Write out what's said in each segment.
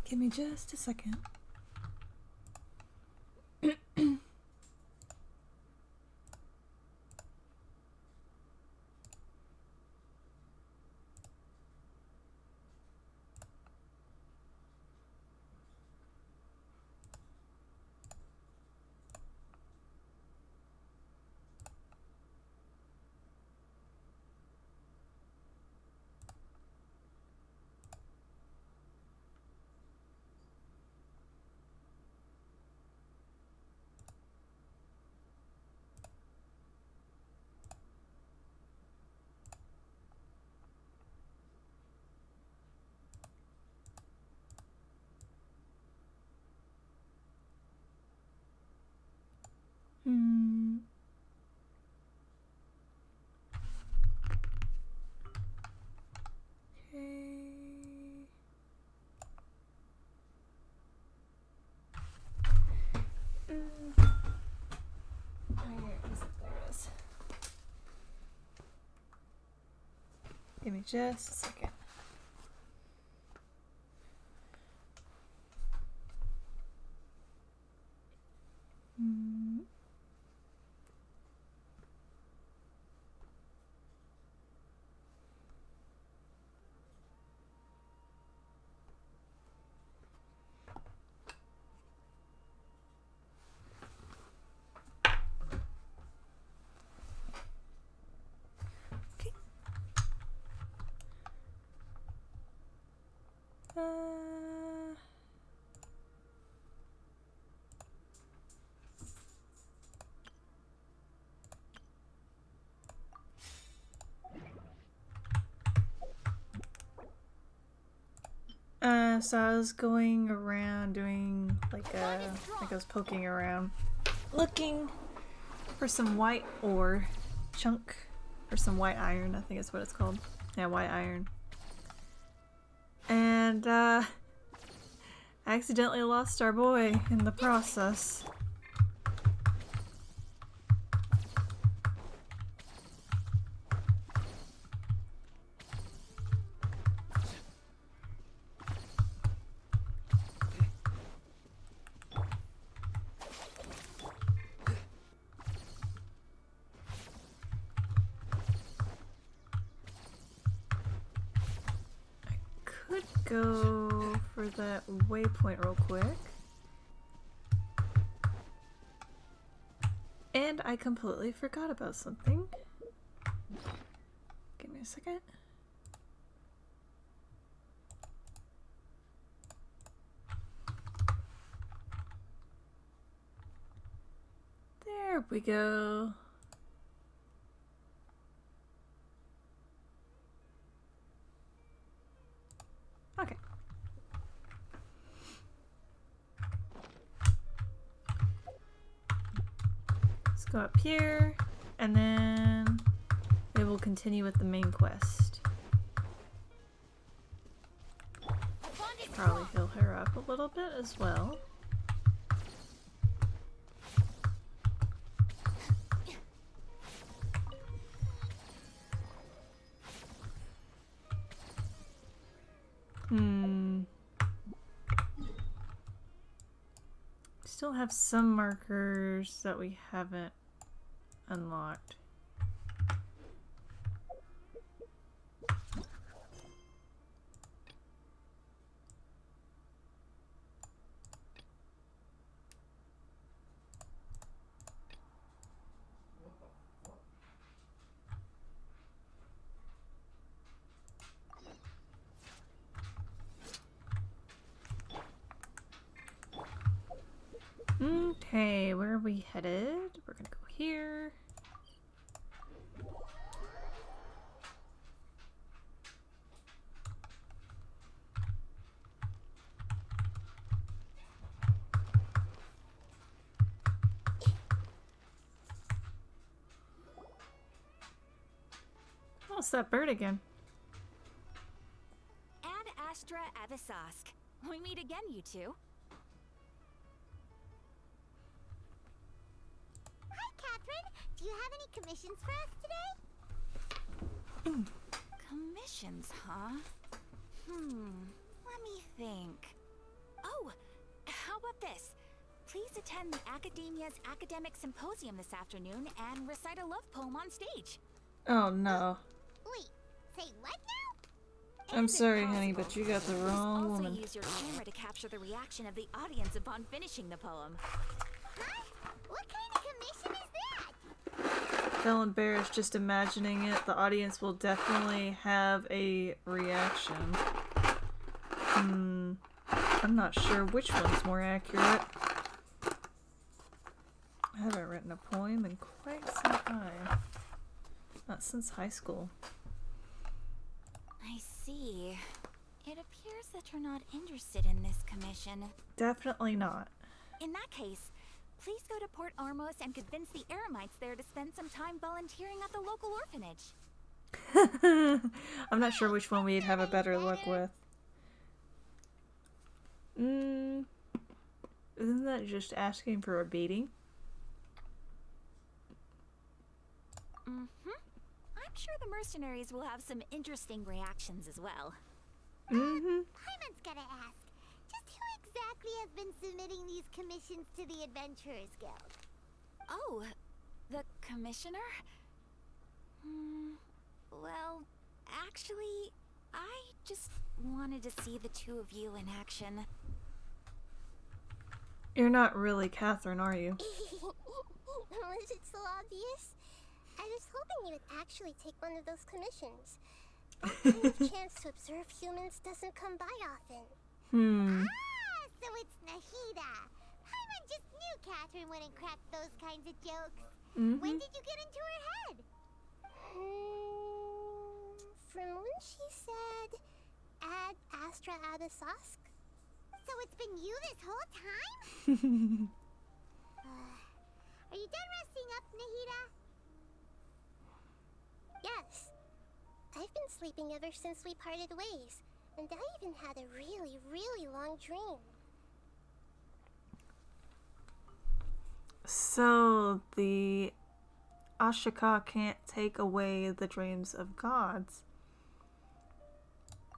Give me just a second. Give me just a second. So I was going around doing like I was poking around looking for some white ore chunk or some white iron, I think is what it's called. Yeah, white iron. And I accidentally lost our boy in the process. Go for that waypoint real quick. And I completely forgot about something. Give me a second. There we go. Okay. Let's go up here, and then we will continue with the main quest. Probably heal her up a little bit as well. Still have some markers that we haven't unlocked. Okay, where are we headed? We're gonna go here. Oh, it's that bird again. Ad Astra Avisask. We meet again, you two. Do you have any commissions for us today? Commissions, huh? Let me think. about this? Please attend the Academia's Academic Symposium this afternoon and recite a love poem on stage. Oh no. Wait, say what now? I'm Is it sorry, honey, possible? but you got the Please wrong also woman. use your camera to capture the reaction of the audience upon finishing the poem. Huh? What kind of commission is that? Feel embarrassed just imagining it. The audience will definitely have a reaction. I'm not sure which one's more accurate. I haven't written a poem in quite some time. Not since high school. I see. It appears that you're not interested in this commission. Definitely not. In that case, please go to Port Ormos and convince the Eremites there to spend some time volunteering at the local orphanage. I'm not sure which one we'd have a better luck with. Isn't that just asking for a beating? I'm sure the mercenaries will have some interesting reactions as well. Paimon's gotta ask. Just who exactly has been submitting these commissions to the Adventurers Guild? Oh, the commissioner? Well, actually, I just wanted to see the two of you in action. You're not really Catherine, are you? Was it so obvious? I was hoping you would actually take one of those commissions. That kind of chance to observe humans doesn't come by often. Ah, so it's Nahida. Paimon just knew Catherine wouldn't crack those kinds of jokes. When did you get into her head? From when she said, Ad Astra Abyssosk. So it's been you this whole time? Are you done resting up, Nahida? Yes. I've been sleeping ever since we parted ways, and I even had a really, really long dream. So, the Ashika can't take away the dreams of gods.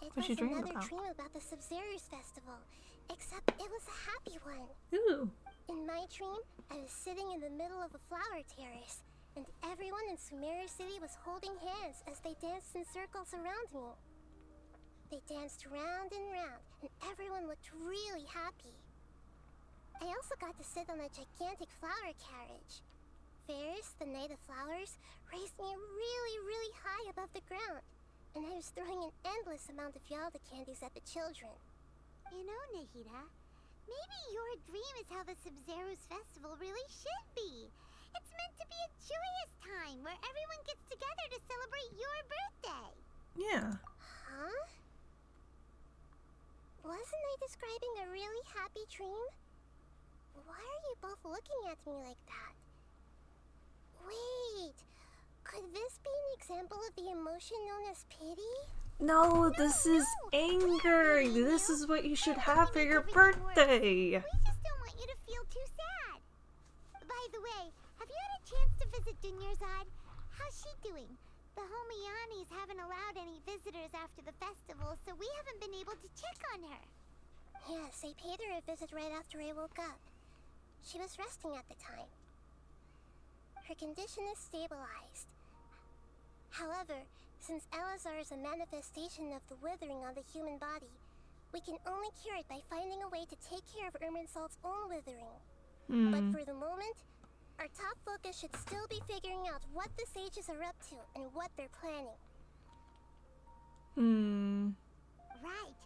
It What'd you was dream another about? dream about the Sub-Zerus festival, except it was a happy one. Ooh. In my dream, I was sitting in the middle of a flower terrace, and everyone in Sumeru City was holding hands as they danced in circles around me. They danced round and round, and everyone looked really happy. I also got to sit on a gigantic flower carriage. Ferris, the Knight of Flowers, raised me really, really high above the ground, and I was throwing an endless amount of Yalda candies at the children. You know, Nahida, maybe your dream is how the Sub-Zerus festival really should be. It's meant to be a joyous time where everyone gets together to celebrate your birthday. Yeah. Huh? Wasn't I describing a really happy dream? Why are you both looking at me like that? Wait, could this be an example of the emotion known as pity? No, this is anger. This is what you should have for your birthday. We just don't want you to feel too sad. By the way, have you had a chance to visit Dunyarzad? How's she doing? The Homianis haven't allowed any visitors after the festival, so we haven't been able to check on her. Yes, I paid her a visit right after I woke up. She was resting at the time. Her condition is stabilized. However, since Elazar is a manifestation of the withering on the human body, we can only cure it by finding a way to take care of Irminsul's own withering. But for the moment, our top focus should still be figuring out what the sages are up to and what they're planning. Right.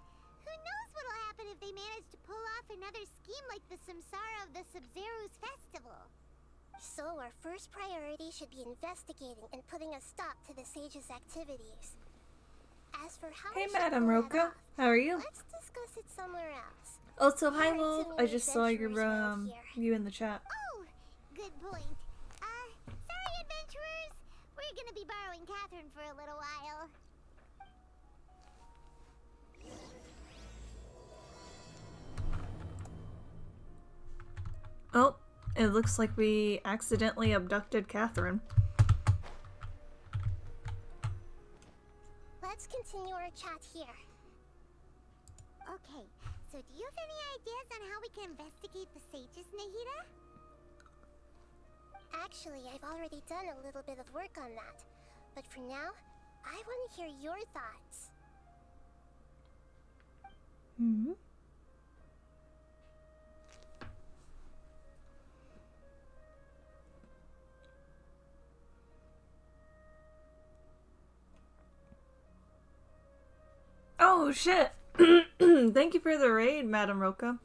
Who knows what'll happen if they manage to pull off another scheme like the Samsara of the Sub-Zerus festival. So our first priority should be investigating and putting a stop to the sages' activities. As for how Hey, we should Madam pull that Roka. off, How are you? let's discuss it somewhere else. Also, hi, Sorry to Wolf. me I just saw your, adventurers around here. you in the chat. Oh, good point. Sorry, adventurers. We're gonna be borrowing Catherine for a little while. Oh, it looks like we accidentally abducted Catherine. Let's continue our chat here. Okay, So do you have any ideas on how we can investigate the sages, Nahida? Actually, I've already done a little bit of work on that. But for now, I want to hear your thoughts. Hmm. Oh shit! Thank you for the raid, Madam Roka.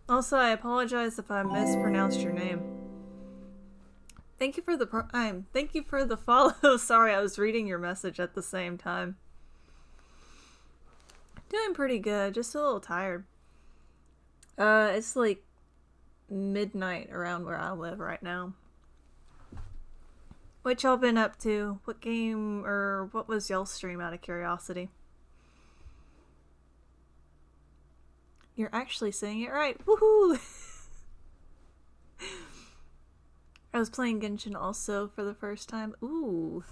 Also, I apologize if I mispronounced your name. Thank you for the prime. Thank you for the follow. Sorry, I was reading your message at the same time. Doing pretty good, just a little tired. It's like midnight around where I live right now. What y'all been up to? What game or what was y'all stream out of curiosity? You're actually saying it right. Woohoo! I was playing Genshin also for the first time. Ooh.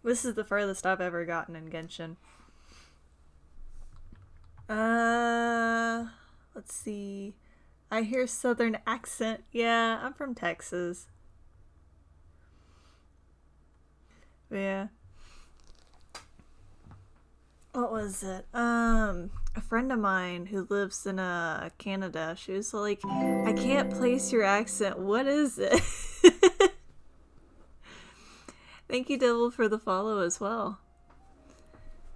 This is the furthest I've ever gotten in Genshin. Let's see. I hear southern accent. Yeah, I'm from Texas. Yeah. What was it? A friend of mine who lives in Canada, she was like, I can't place your accent. What is it? Thank you, Devil, for the follow as well.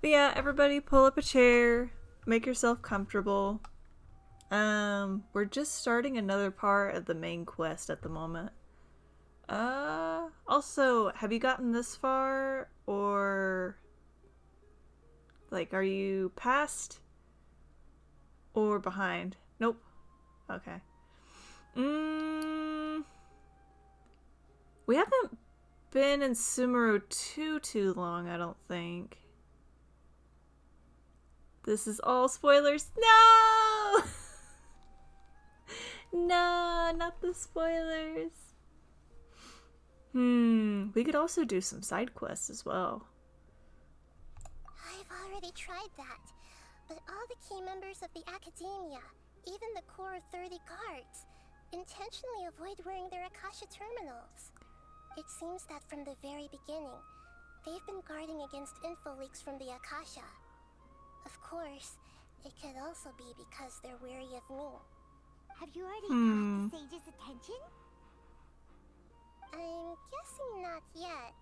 But yeah, everybody pull up a chair, make yourself comfortable. We're just starting another part of the main quest at the moment. Also, have you gotten this far, or like, are you past or behind? Nope. Okay. We haven't been in Sumeru too long, I don't think. This is all spoilers. No! No, not the spoilers. We could also do some side quests as well. I've already tried that, but all the key members of the Academia, even the core 30 guards, intentionally avoid wearing their Akasha terminals. It seems that from the very beginning, they've been guarding against info leaks from the Akasha. Of course, it could also be because they're wary of me. Have you already caught the sage's attention? I'm guessing not yet,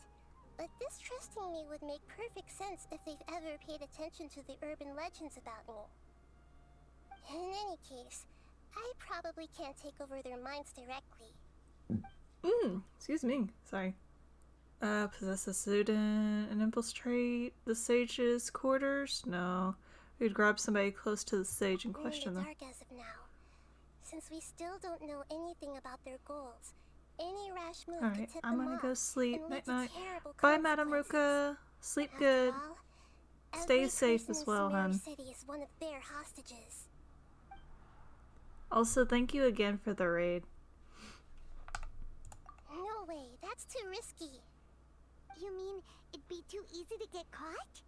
but distrusting me would make perfect sense if they've ever paid attention to the urban legends about me. In any case, I probably can't take over their minds directly. Excuse me. Sorry. Possess a student and infiltrate the sage's quarters? No. We'd grab somebody close to the sage and question them. We're in the dark as of now. Since we still don't know anything about their goals, any rash move could Alright, tip I'm them gonna off go sleep. and lead Night to night. terrible Bye, Madam consequences. Ruka. Sleep After good. all, Stay every safe person as in well, Sumeru hun. City is one of their hostages. Also, thank you again for the raid. No way, that's too risky. You mean it'd be too easy to get caught?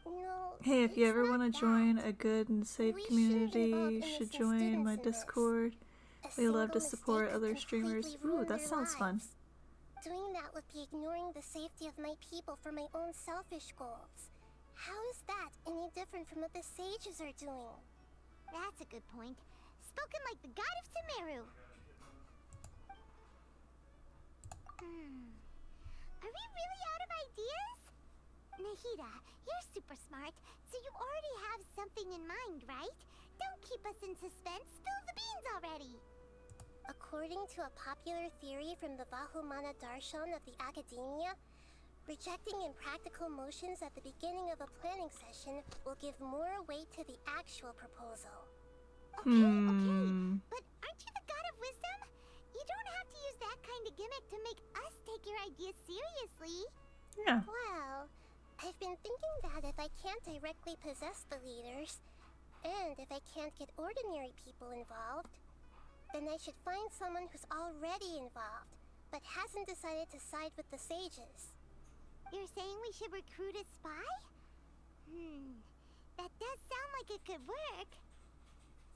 No. Hey, if you it's ever not want to that. join a good and safe We shouldn't involve community, you should innocent join my students in this. Discord. A We love to single support mistake other could streamers. completely Ooh, ruin that their sounds fun. lives. Doing that would be ignoring the safety of my people for my own selfish goals. How is that any different from what the sages are doing? That's a good point. Spoken like the god of Sumeru. Are we really out of ideas? Nahida, you're super smart, so you already have something in mind, right? Don't keep us in suspense. Spill the beans already. According to a popular theory from the Vahumana Darshan of the Academia, rejecting impractical motions at the beginning of a planning session will give more weight to the actual proposal. Okay. But aren't you the god of wisdom? You don't have to use that kind of gimmick to make us take your ideas seriously. Yeah. Well, I've been thinking that if I can't directly possess the leaders, and if I can't get ordinary people involved, then I should find someone who's already involved, but hasn't decided to side with the sages. You're saying we should recruit a spy? That does sound like it could work.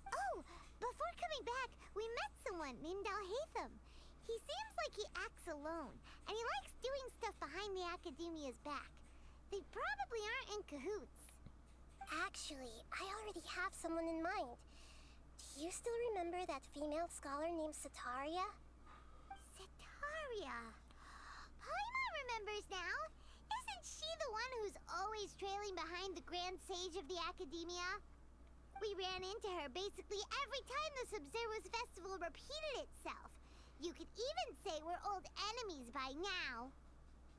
Oh, before coming back, we met someone named Alhaitham. He seems like he acts alone, and he likes doing stuff behind the Academia's back. They probably aren't in cahoots. Actually, I already have someone in mind. Do you still remember that female scholar named Sataria? Sataria. Paimon remembers now. Isn't she the one who's always trailing behind the Grand Sage of the Academia? We ran into her basically every time the Sub-Zero's festival repeated itself. You could even say we're old enemies by now.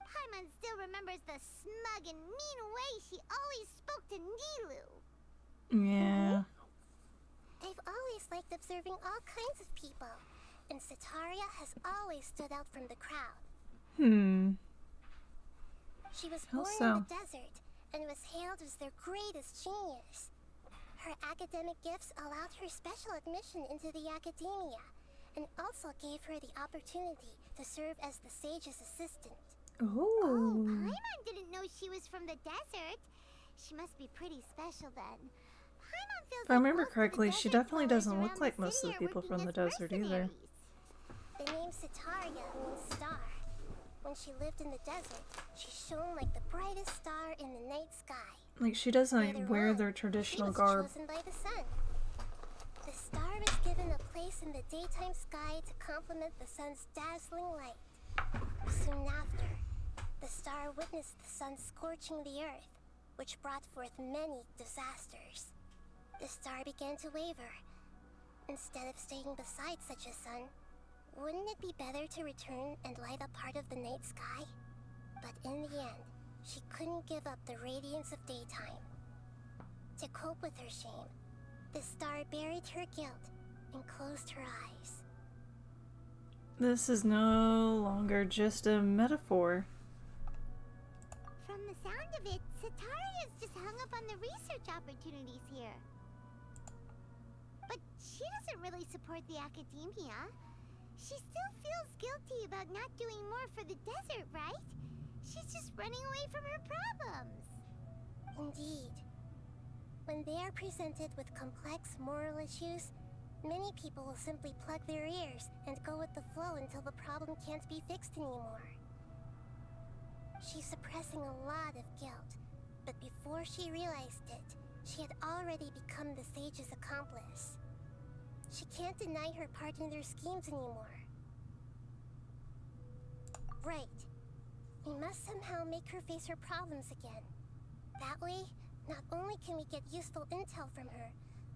Paimon still remembers the smug and mean way she always spoke to Nilu. Yeah. I've always liked observing all kinds of people, and Sataria has always stood out from the crowd. She was born in the desert and was hailed as their greatest genius. Her academic gifts allowed her special admission into the Academia, and also gave her the opportunity to serve as the sage's assistant. Oh, Paimon didn't know she was from the desert. She must be pretty special then. Paimon feels If I remember most of the correctly, she desert definitely dwellers doesn't look around like the most of city the are people from working the as desert either. mercenaries. The name Sataria means star. When she lived in the desert, she shone like the brightest star in the night sky. Like, she doesn't Later wear on, their traditional she was garb. chosen by the sun. The star was given a place in the daytime sky to complement the sun's dazzling light. Soon after, the star witnessed the sun scorching the earth, which brought forth many disasters. The star began to waver. Instead of staying beside such a sun, wouldn't it be better to return and light up part of the night sky? But in the end, she couldn't give up the radiance of daytime. To cope with her shame, the star buried her guilt and closed her eyes. This is no longer just a metaphor. From the sound of it, Sataria's just hung up on the research opportunities here. But she doesn't really support the Academia. She still feels guilty about not doing more for the desert, right? She's just running away from her problems. Indeed. When they are presented with complex moral issues, many people will simply plug their ears and go with the flow until the problem can't be fixed anymore. She's suppressing a lot of guilt, but before she realized it, she had already become the sage's accomplice. She can't deny her part in their schemes anymore. Right. We must somehow make her face her problems again. That way, not only can we get useful intel from her,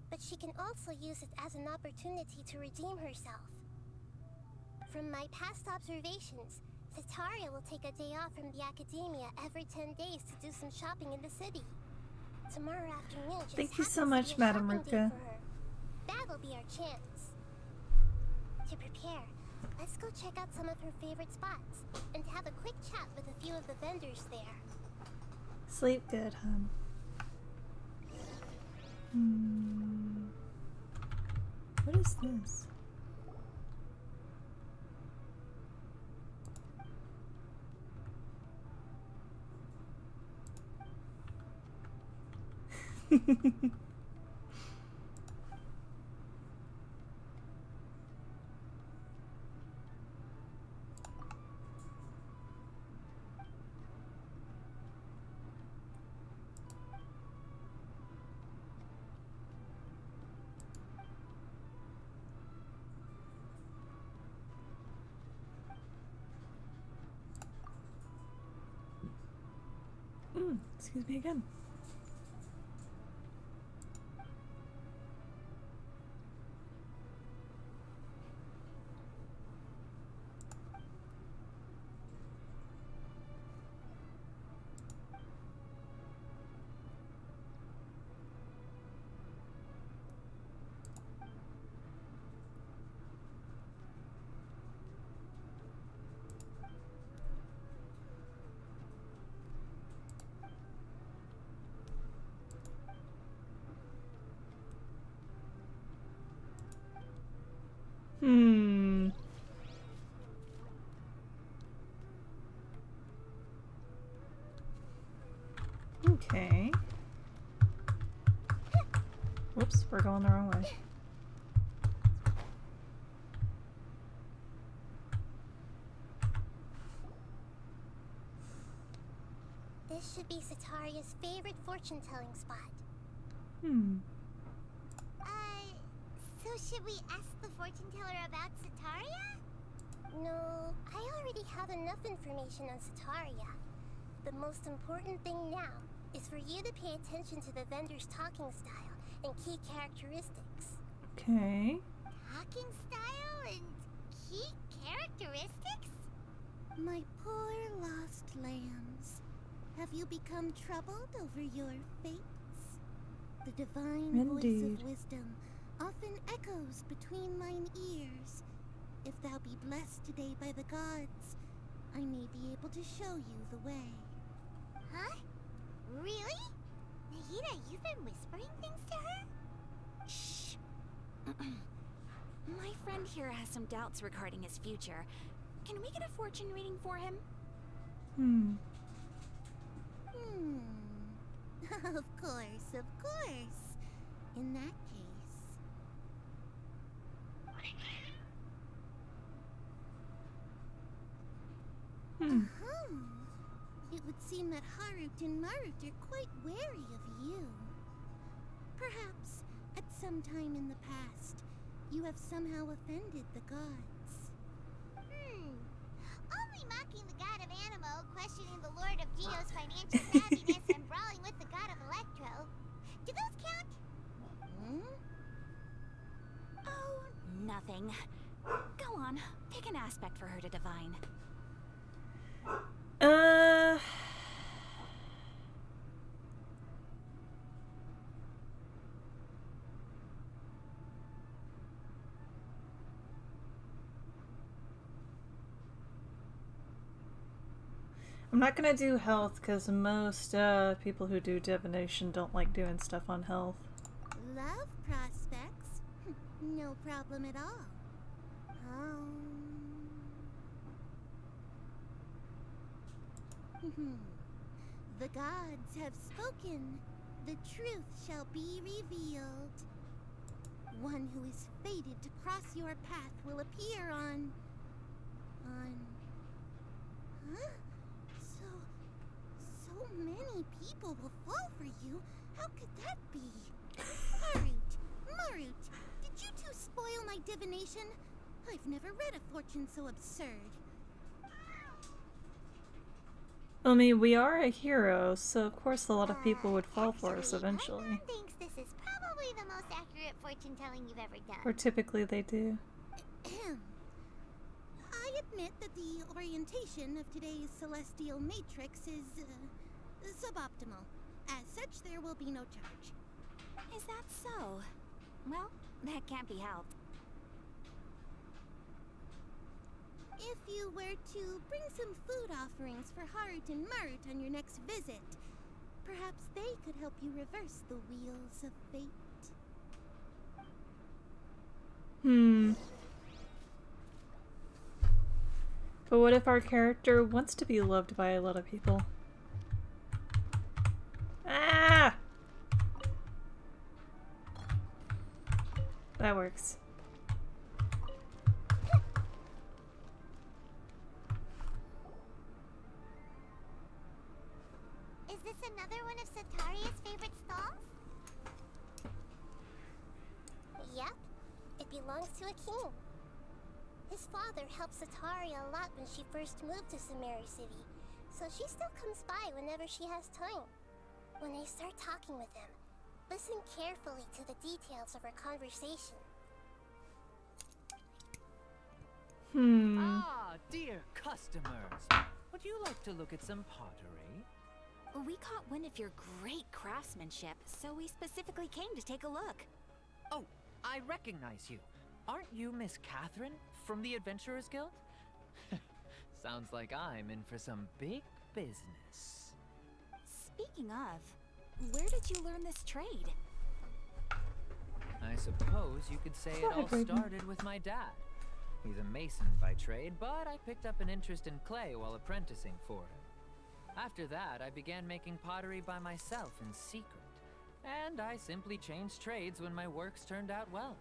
but she can also use it as an opportunity to redeem herself. From my past observations, Sataria will take a day off from the Academia every 10 days to do some shopping in the city. Tomorrow afternoon just Thank you so happens to much, be a Madam shopping day Ruka. for her. That'll be our chance. To prepare, let's go check out some of her favorite spots and have a quick chat with a few of the vendors there. Sleep good, hon. What is this? Excuse me again. Oops, we're going the wrong way. This should be Sataria's favorite fortune-telling spot. So should we ask the fortune teller about Sataria? No, I already have enough information on Sataria. The most important thing now is for you to pay attention to the vendor's talking style and key characteristics. Okay. Talking style and key characteristics? My poor lost lambs. Have you become troubled over your fates? The divine voice Indeed. of wisdom often echoes between mine ears. If thou be blessed today by the gods, I may be able to show you the way. Huh? Really? Nahida, you've been whispering things to her? Shh. My friend here has some doubts regarding his future. Can we get a fortune reading for him? Of course, of course. In that case. It would seem that Harut and Marut are quite wary of you. Perhaps, at some time in the past, you have somehow offended the gods. Only mocking the god of Animo, questioning the Lord of Geo's financial savviness, and brawling with the god of Electro. Do those count? Oh, nothing. Go on, pick an aspect for her to divine. I'm not gonna do health because most people who do divination don't like doing stuff on health. Love prospects? No problem at all. The gods have spoken. The truth shall be revealed. One who is fated to cross your path will appear on... Huh? So many people will fall for you. How could that be? Marut, did you two spoil my divination? I've never read a fortune so absurd. I mean, we are a hero, so of course a lot of people would fall for us Actually, eventually. My mom thinks this is probably the most accurate fortune telling you've ever done. Or typically they do. I admit that the orientation of today's celestial matrix is suboptimal. As such, there will be no charge. Is that so? Well, that can't be helped. If you were to bring some food offerings for Harut and Marut on your next visit, perhaps they could help you reverse the wheels of fate. But what if our character wants to be loved by a lot of people? Ah! That works. Is this another one of Sataria's favorite stalls? Yep, it belongs to a king. His father helped Sataria a lot when she first moved to Samari City, so she still comes by whenever she has time. When I start talking with him, listen carefully to the details of our conversation. Ah, dear customers. Would you like to look at some pottery? We caught wind of your great craftsmanship, so we specifically came to take a look. Oh, I recognize you. Aren't you Miss Catherine from the Adventurers Guild? Sounds like I'm in for some big business. Speaking of, where did you learn this trade? I suppose you could say it all started with my dad. He's a mason by trade, but I picked up an interest in clay while apprenticing for him. After that, I began making pottery by myself in secret. And I simply changed trades when my works turned out well.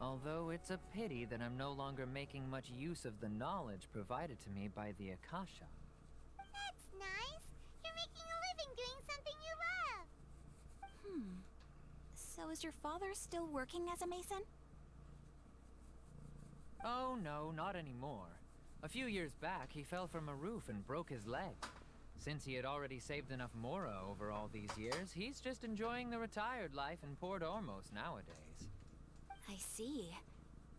Although it's a pity that I'm no longer making much use of the knowledge provided to me by the Akasha. That's nice. You're making a living doing something you love. So is your father still working as a mason? Oh no, not anymore. A few years back, he fell from a roof and broke his leg. Since he had already saved enough Mora over all these years, he's just enjoying the retired life in Port Ormos nowadays. I see.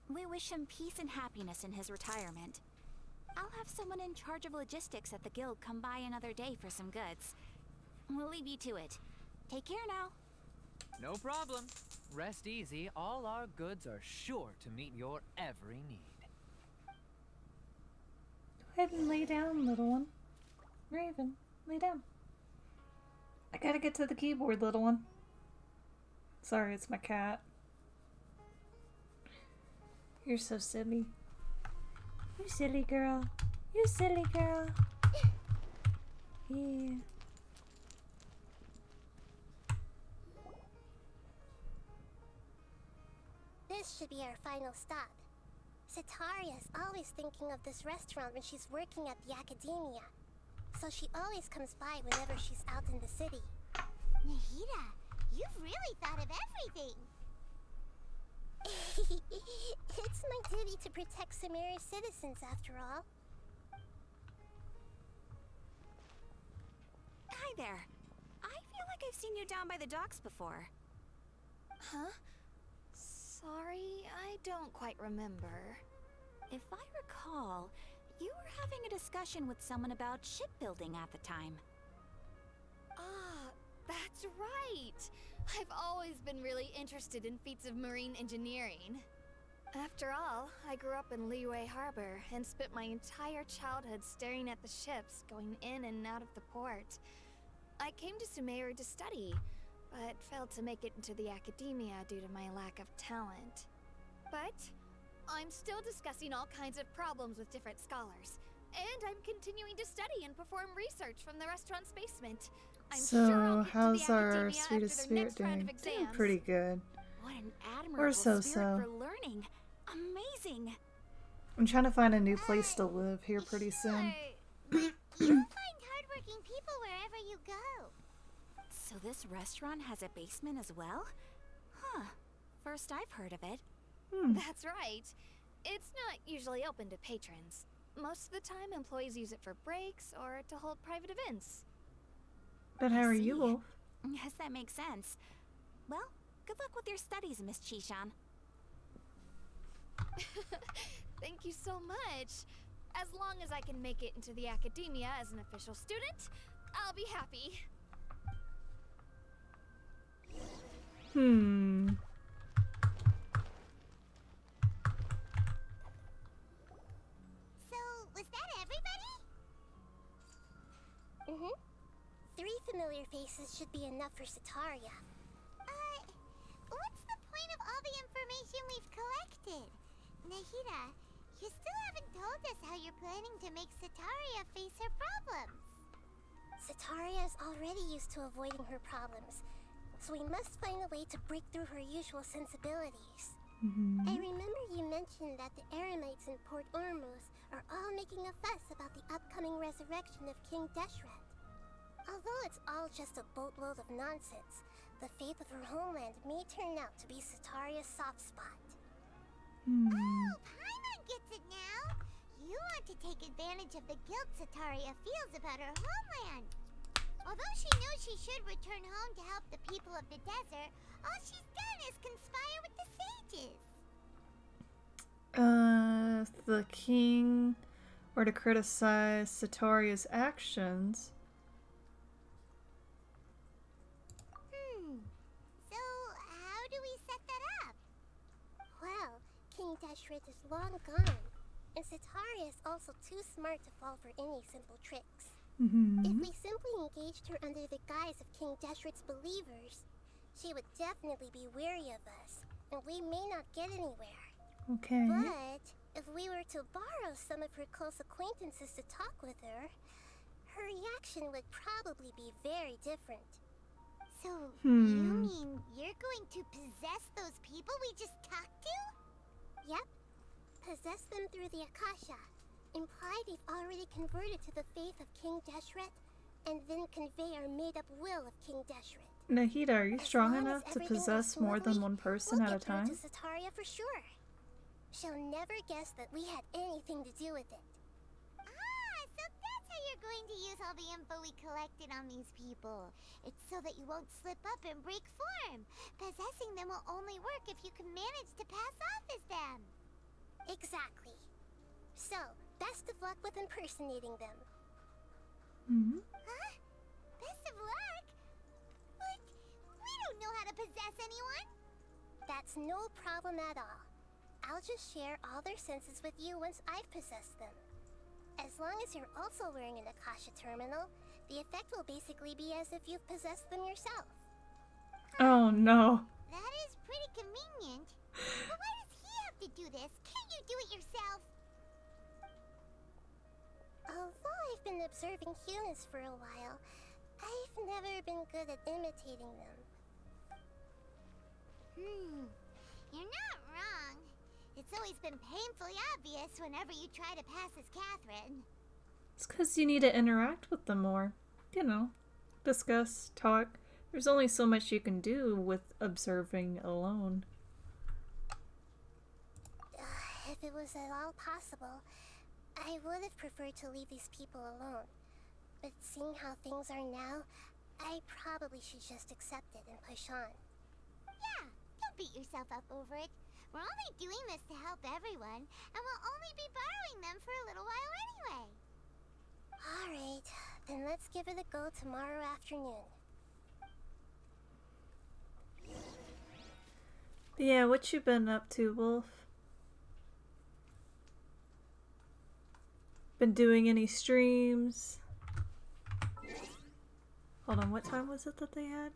We wish him peace and happiness in his retirement. I'll have someone in charge of logistics at the guild come by another day for some goods. We'll leave you to it. Take care now. No problem. Rest easy, all our goods are sure to meet your every need. Go ahead and lay down, little one. Raven, lay down. I gotta get to the keyboard, little one. Sorry, it's my cat. You're so silly. You silly girl. You silly girl. Yeah. This should be our final stop. Cetaria's always thinking of this restaurant when she's working at the academia. So she always comes by whenever she's out in the city. Nahida, you've really thought of everything. It's my duty to protect Samaria's citizens, after all. Hi there. I feel like I've seen you down by the docks before. Huh? Sorry, I don't quite remember. If I recall, you were having a discussion with someone about shipbuilding at the time. Ah, that's right! I've always been really interested in feats of marine engineering. After all, I grew up in Liyue Harbor and spent my entire childhood staring at the ships going in and out of the port. I came to Sumeru to study, but failed to make it into the academia due to my lack of talent. But I'm still discussing all kinds of problems with different scholars, and I'm continuing to study and perform research from the restaurant's basement. I'm sure I'll get to how's the our academia sweetest after the spirit next round doing? of Doing exams. pretty good. What an admirable so-so. spirit for learning. Amazing. I'm trying to find a new place to live here pretty soon. You'll find hardworking people wherever you go. So this restaurant has a basement as well? Huh. First I've heard of it. That's right. It's not usually open to patrons. Most of the time, employees use it for breaks or to hold private events. But how are see. you, Wolf? Yes, that makes sense. Well, good luck with your studies, Miss Chishan. Thank you so much. As long as I can make it into the academia as an official student, I'll be happy. So, was that everybody? Mm-hmm. 3 familiar faces should be enough for Cetaria. What's the point of all the information we've collected? Nahida, you still haven't told us how you're planning to make Cetaria face her problems. Cetaria is already used to avoiding her problems, so we must find a way to break through her usual sensibilities. I remember you mentioned that the Eremites in Port Ormuz are all making a fuss about the upcoming resurrection of King Deshret. Although it's all just a boatload of nonsense, the fate of her homeland may turn out to be Cetaria's soft spot. Oh, Paimon gets it now! You want to take advantage of the guilt Cetaria feels about her homeland. Although she knew she should return home to help the people of the desert, all she's done is conspire with the sages. If the king were to criticize Cetaria's actions. So, how do we set that up? Well, King Deshret is long gone, and Cetaria is also too smart to fall for any simple tricks. If we simply engaged her under the guise of King Deshret's believers, she would definitely be wary of us, and we may not get anywhere. Okay. But if we were to borrow some of her close acquaintances to talk with her, her reaction would probably be very different. So, you Hmm. mean you're going to possess those people we just talked to? Yep. Possess them through the Akasha. Imply they've already converted to the faith of King Deshret, and then convey our made-up will of King Deshret. Nahida, are you As strong long as enough to everything goes possess more than smoothly, one person we'll at a get through time? to Sataria for sure. She'll never guess that we had anything to do with it. Ah, so that's how you're going to use all the info we collected on these people. It's so that you won't slip up and break form. Possessing them will only work if you can manage to pass off as them. Exactly. So, best of luck with impersonating them. Hmm. Huh? Best of luck? But we don't know how to possess anyone. That's no problem at all. I'll just share all their senses with you once I've possessed them. As long as you're also wearing an Akasha terminal, the effect will basically be as if you've possessed them yourself. Oh no. That is pretty convenient. But why does he have to do this? Can't you do it yourself? Although I've been observing humans for a while, I've never been good at imitating them. You're not wrong. It's always been painfully obvious whenever you try to pass as Catherine. It's because you need to interact with them more. You know, discuss, talk. There's only so much you can do with observing alone. If it was at all possible, I would have preferred to leave these people alone. But seeing how things are now, I probably should just accept it and push on. Yeah, don't beat yourself up over it. We're only doing this to help everyone, and we'll only be borrowing them for a little while anyway. Alright, then let's give it a go tomorrow afternoon. Yeah, what you been up to, Wolf? Been doing any streams? Hold on, what time was it that they had?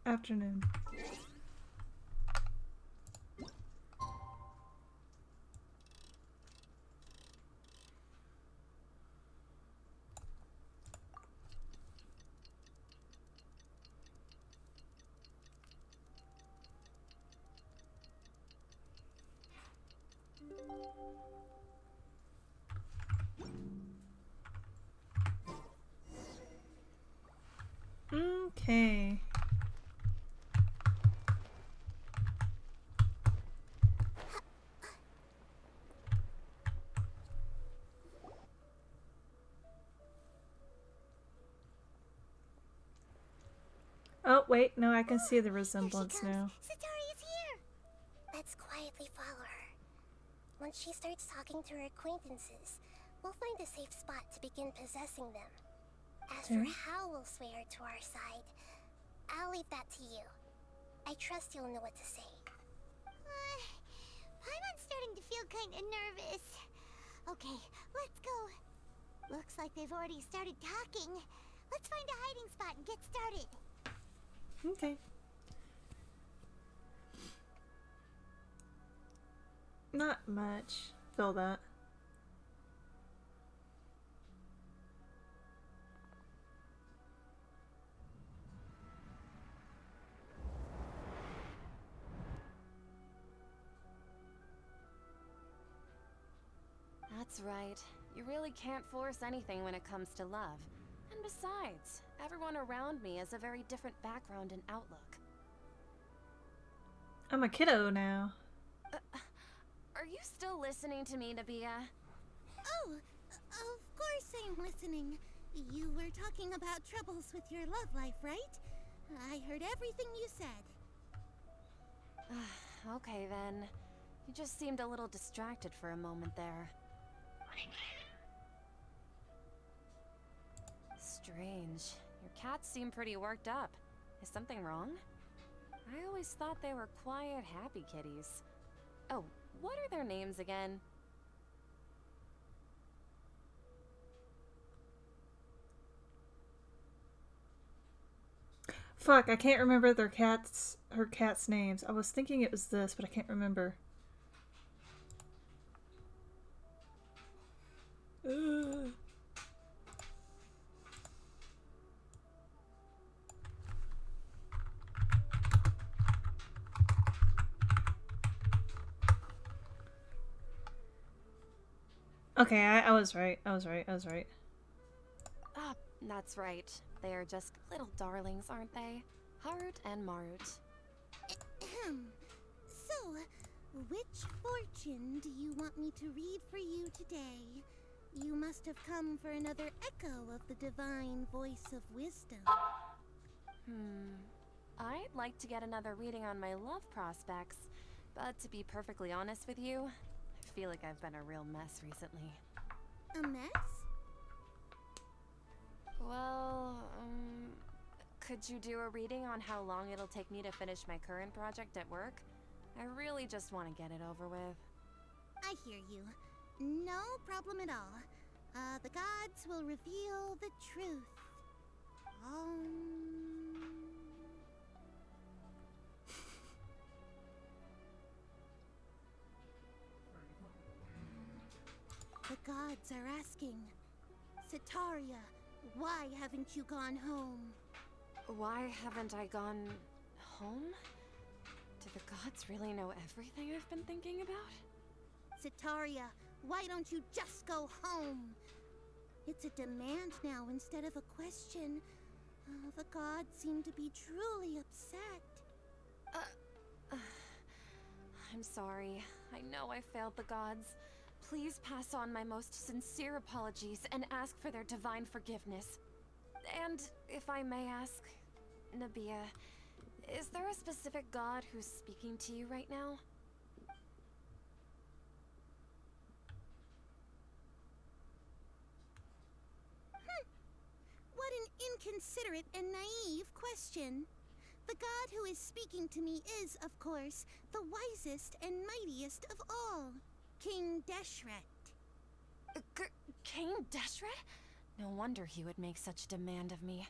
Afternoon. Okay. Oh, wait, no, I can see the resemblance Here she now. comes. Sataria's here! Let's quietly follow her. Once she starts talking to her acquaintances, we'll find a safe spot to begin possessing them. As for Okay. how we'll sway her to our side, I'll leave that to you. I trust you'll know what to say. Paimon's starting to feel kind of nervous. Okay, let's go. Looks like they've already started talking. Let's find a hiding spot and get started. Okay. Not much. Feel that. That's right. You really can't force anything when it comes to love. And besides, everyone around me has a very different background and outlook. I'm a kiddo now. Are you still listening to me, Nabia? Oh, of course I'm listening. You were talking about troubles with your love life, right? I heard everything you said. Okay then. You just seemed a little distracted for a moment there. Strange. Your cats seem pretty worked up. Is something wrong? I always thought they were quiet, happy kitties. Oh, what are their names again? Fuck, I can't remember her cat's names. I was thinking it was this, but I can't remember. Ugh. Okay, I was right. I was right. I was right. Ah, that's right. They are just little darlings, aren't they? Hart and Mart. So, which fortune do you want me to read for you today? You must have come for another echo of the divine voice of wisdom. I'd like to get another reading on my love prospects, but to be perfectly honest with you, I feel like I've been a real mess recently. A mess? Well, could you do a reading on how long it'll take me to finish my current project at work? I really just want to get it over with. I hear you. No problem at all. The gods will reveal the truth. The gods are asking, Sitaria, why haven't you gone home? Why haven't I gone home? Do the gods really know everything I've been thinking about? Sitaria, why don't you just go home? It's a demand now instead of a question. The gods seem to be truly upset. I'm sorry. I know I failed the gods. Please pass on my most sincere apologies and ask for their divine forgiveness. And if I may ask, Nabia, is there a specific god who's speaking to you right now? What an inconsiderate and naive question. The god who is speaking to me is, of course, the wisest and mightiest of all, King Deshret. King Deshret? No wonder he would make such demand of me.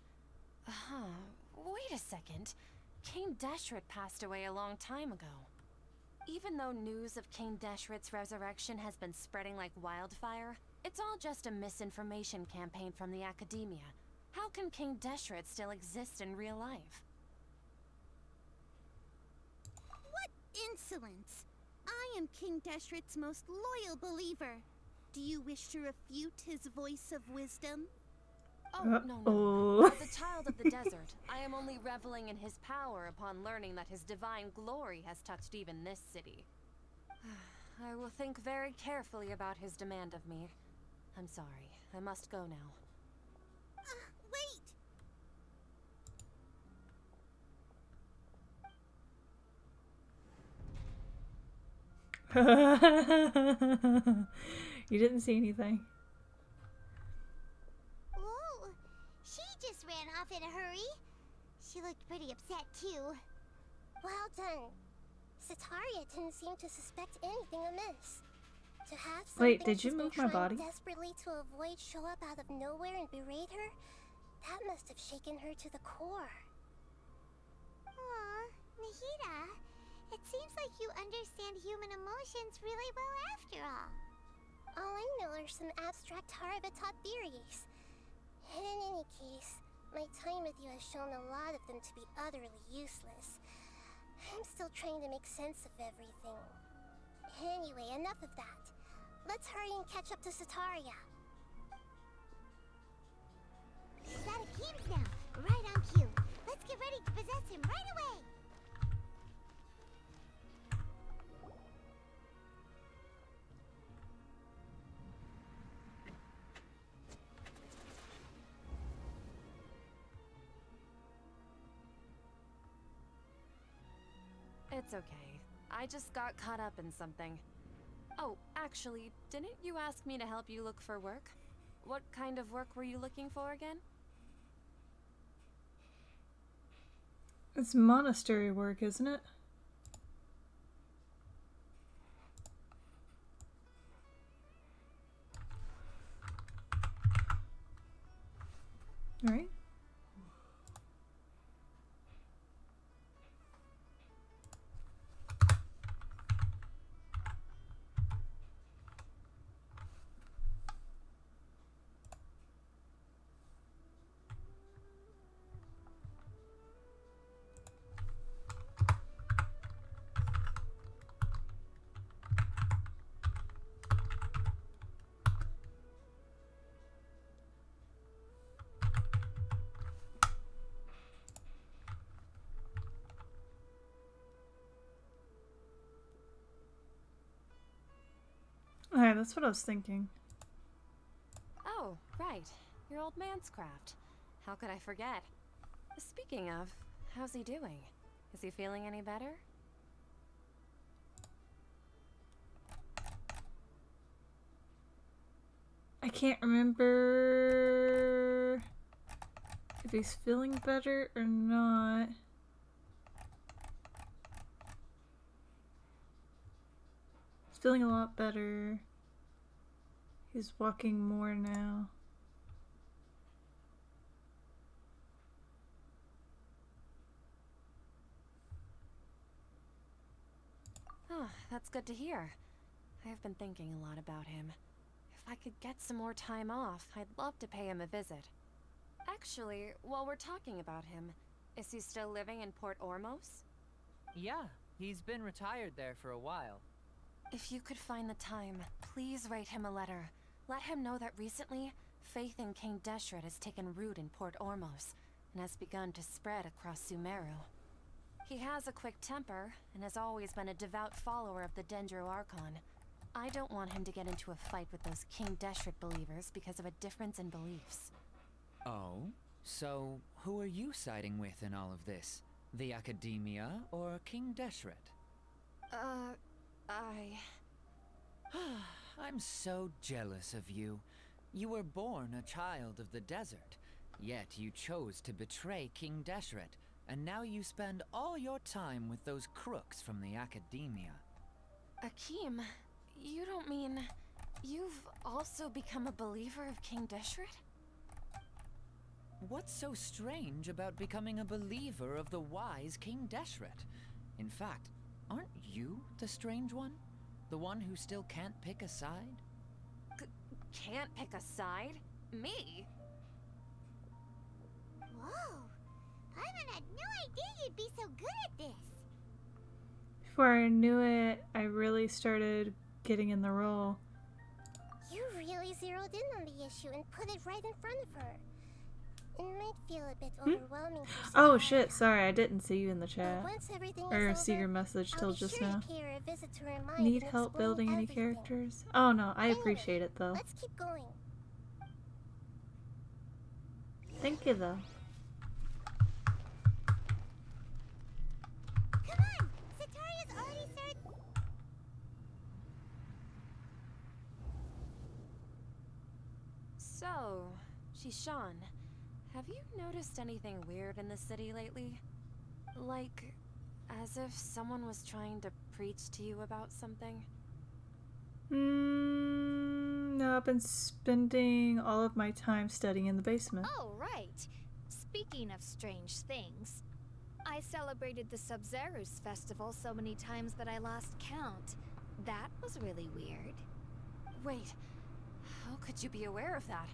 Wait a second. King Deshret passed away a long time ago. Even though news of King Deshret's resurrection has been spreading like wildfire, it's all just a misinformation campaign from the academia. How can King Deshret still exist in real life? What insolence! I am King Deshret's most loyal believer. Do you wish to refute his voice of wisdom? Oh, no. Oh. As a child of the desert, I am only reveling in his power upon learning that his divine glory has touched even this city. I will think very carefully about his demand of me. I'm sorry. I must go now. Wait! You didn't see anything. Whoa! She just ran off in a hurry. She looked pretty upset, too. Well done. Sitaria didn't seem to suspect anything amiss. To have something Wait, did you she's been move my trying body? desperately to avoid show up out of nowhere and berate her, that must have shaken her to the core. Aw, Nahida, it seems like you understand human emotions really well after all. All I know are some abstract Harabata theories. And in any case, my time with you has shown a lot of them to be utterly useless. I'm still trying to make sense of everything. Anyway, enough of that. Let's hurry and catch up to Sitaria. He's out of Keem's now, right on cue. Let's get ready to possess him right away. It's okay. I just got caught up in something. Oh, actually, didn't you ask me to help you look for work? What kind of work were you looking for again? It's monastery work, isn't it? Right? that's what I was thinking. Oh, right. Your old man's craft. How could I forget? Speaking of, how's he doing? Is he feeling any better? I can't remember if he's feeling better or not. He's feeling a lot better. He's walking more now. Oh, that's good to hear. I have been thinking a lot about him. If I could get some more time off, I'd love to pay him a visit. Actually, while we're talking about him, is he still living in Port Ormos? Yeah, he's been retired there for a while. If you could find the time, please write him a letter. Let him know that recently, faith in King Deshret has taken root in Port Ormos and has begun to spread across Sumeru. He has a quick temper and has always been a devout follower of the Dendro Archon. I don't want him to get into a fight with those King Deshret believers because of a difference in beliefs. Oh? So, who are you siding with in all of this? The Academia or King Deshret? I'm so jealous of you. You were born a child of the desert, yet you chose to betray King Deshret, and now you spend all your time with those crooks from the Academia. Akeem, you don't mean you've also become a believer of King Deshret? What's so strange about becoming a believer of the wise King Deshret? In fact, aren't you the strange one? The one who still can't pick a side? Can't pick a side? Me? Whoa! Paimon had no idea you'd be so good at this. Before I knew it, I really started getting in the role. You really zeroed in on the issue and put it right in front of her. It might feel a bit overwhelming for Oh Satara, shit, sorry, I didn't see you in the but chat. once everything Or is see over, your message I'll till be just sure now. to pay her a visit to her mind Need and help explain building any everything. characters? Oh no, I Anyway, appreciate it though. Let's keep going. Thank you though. Come on! Sataria's already started. So, Shishan, have you noticed anything weird in the city lately? Like, as if someone was trying to preach to you about something? No, I've been spending all of my time studying in the basement. Oh, right. Speaking of strange things, I celebrated the Sub-Zerus festival so many times that I lost count. That was really weird. Wait, how could you be aware of that?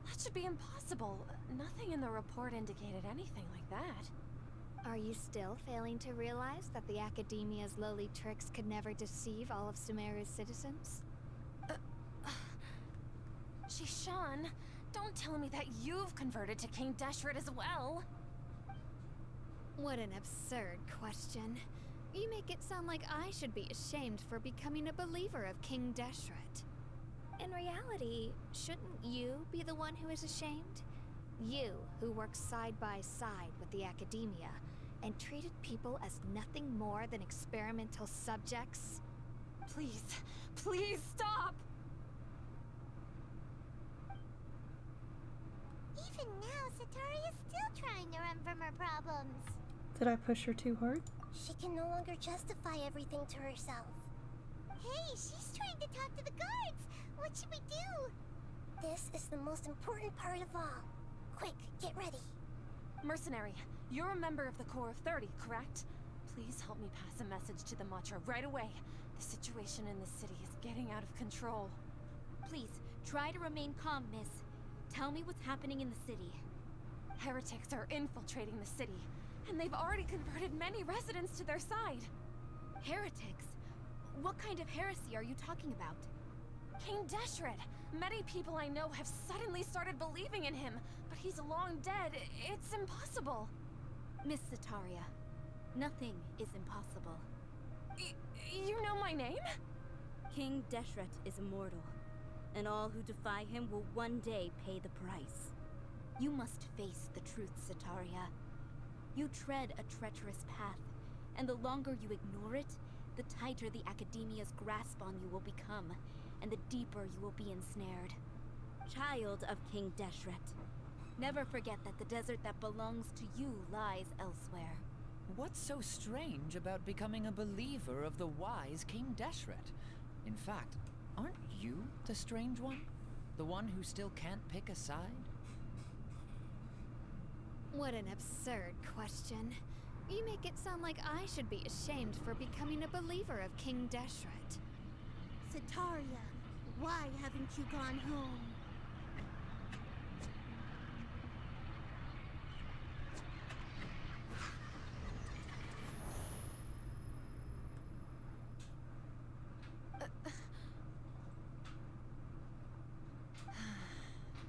That should be impossible. Nothing in the report indicated anything like that. Are you still failing to realize that the Academia's lowly tricks could never deceive all of Sumeru's citizens? Shishan, don't tell me that you've converted to King Deshret as well. What an absurd question. You make it sound like I should be ashamed for becoming a believer of King Deshret. In reality, shouldn't you be the one who is ashamed? You, who works side by side with the Academia, and treated people as nothing more than experimental subjects? Please, please stop! Even now, Sataria's still trying to run from her problems. Did I push her too hard? She can no longer justify everything to herself. Hey, she's trying to talk to the guards. What should we do? This is the most important part of all. Quick, get ready. Mercenary, you're a member of the Corps of 30, correct? Please help me pass a message to the Matcha right away. The situation in the city is getting out of control. Please, try to remain calm, miss. Tell me what's happening in the city. Heretics are infiltrating the city, and they've already converted many residents to their side. Heretics? What kind of heresy are you talking about? King Deshret! Many people I know have suddenly started believing in him, but he's long dead. It's impossible. Miss Sataria, nothing is impossible. You know my name? King Deshret is immortal, and all who defy him will one day pay the price. You must face the truth, Sataria. You tread a treacherous path, and the longer you ignore it, the tighter the Academia's grasp on you will become, and the deeper you will be ensnared. Child of King Deshret, never forget that the desert that belongs to you lies elsewhere. What's so strange about becoming a believer of the wise King Deshret? In fact, aren't you the strange one? The one who still can't pick a side? What an absurd question. You make it sound like I should be ashamed for becoming a believer of King Deshret. Sataria, why haven't you gone home?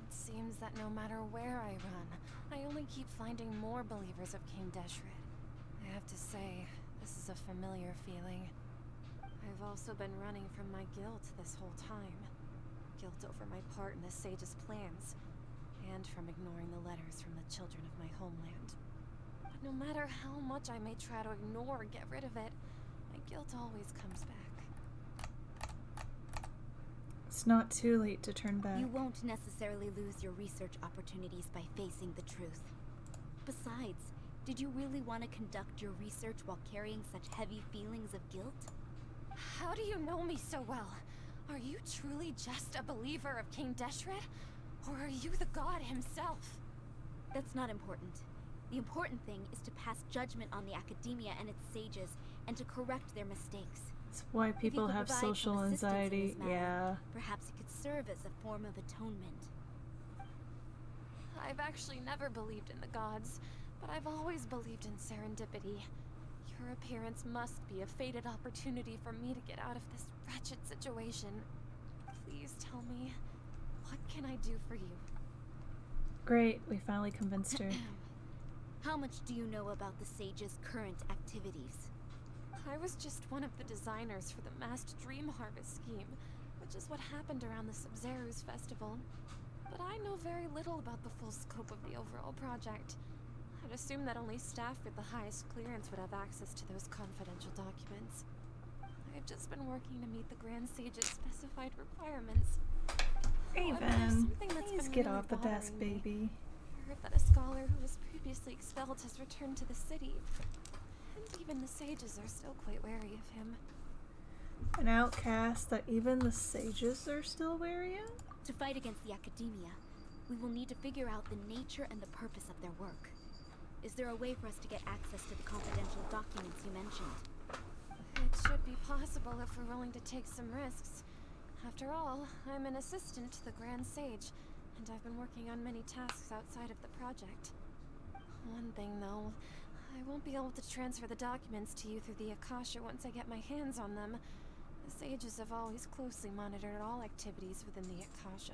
It seems that no matter where I run, I only keep finding more believers of King Deshret. I have to say, this is a familiar feeling. I've also been running from my guilt this whole time. Guilt over my part in the Sage's plans, and from ignoring the letters from the children of my homeland. But no matter how much I may try to ignore or get rid of it, my guilt always comes back. It's not too late to turn back. You won't necessarily lose your research opportunities by facing the truth. Besides, did you really want to conduct your research while carrying such heavy feelings of guilt? How do you know me so well? Are you truly just a believer of King Deshret? Or are you the god himself? That's not important. The important thing is to pass judgment on the Academia and its sages, and to correct their mistakes. That's why people have social anxiety. Yeah. Perhaps it could serve as a form of atonement. I've actually never believed in the gods, but I've always believed in serendipity. Your appearance must be a fated opportunity for me to get out of this wretched situation. Please tell me, what can I do for you? Great, we finally convinced her. How much do you know about the sage's current activities? I was just one of the designers for the massed dream harvest scheme, which is what happened around the Sub-Zeru's festival. But I know very little about the full scope of the overall project. I'd assume that only staff with the highest clearance would have access to those confidential documents. I've just been working to meet the Grand Sage's specified requirements. Raven, please get off the desk, baby. I heard that a scholar who was previously expelled has returned to the city. And even the sages are still quite wary of him. An outcast that even the sages are still wary of? To fight against the Academia, we will need to figure out the nature and the purpose of their work. Is there a way for us to get access to the confidential documents you mentioned? It should be possible if we're willing to take some risks. After all, I'm an assistant to the Grand Sage, and I've been working on many tasks outside of the project. One thing, though, I won't be able to transfer the documents to you through the Akasha once I get my hands on them. The sages have always closely monitored all activities within the Akasha.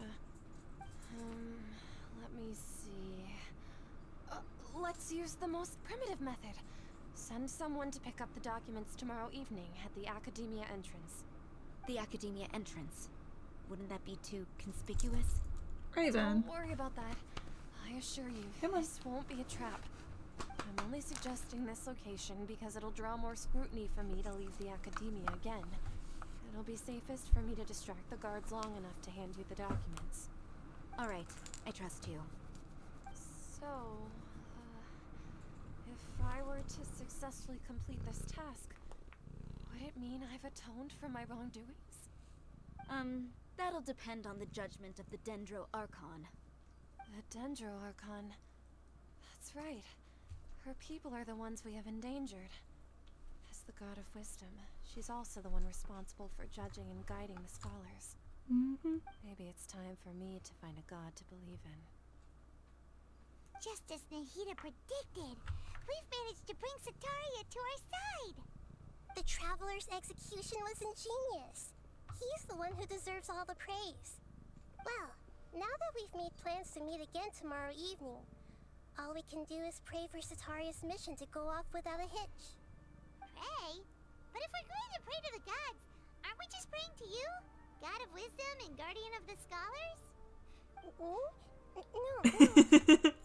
Let me see... let's use the most primitive method. Send someone to pick up the documents tomorrow evening at the Academia entrance. The Academia entrance? Wouldn't that be too conspicuous? Raven. Don't worry about that. I assure you, this won't be a trap. I'm only suggesting this location because it'll draw more scrutiny for me to leave the Academia again. It'll be safest for me to distract the guards long enough to hand you the documents. Alright, I trust you. So, if I were to successfully complete this task, would it mean I've atoned for my wrongdoings? That'll depend on the judgment of the Dendro Archon. The Dendro Archon? That's right. Her people are the ones we have endangered. As the god of wisdom, she's also the one responsible for judging and guiding the scholars. Maybe it's time for me to find a god to believe in. Just as Nahida predicted, we've managed to bring Sataria to our side! The Traveler's execution was ingenious. He's the one who deserves all the praise. Well, now that we've made plans to meet again tomorrow evening, all we can do is pray for Sataria's mission to go off without a hitch. Pray? But if we're going to pray to the gods, Aren't we just praying to you? God of wisdom and guardian of the scholars? No.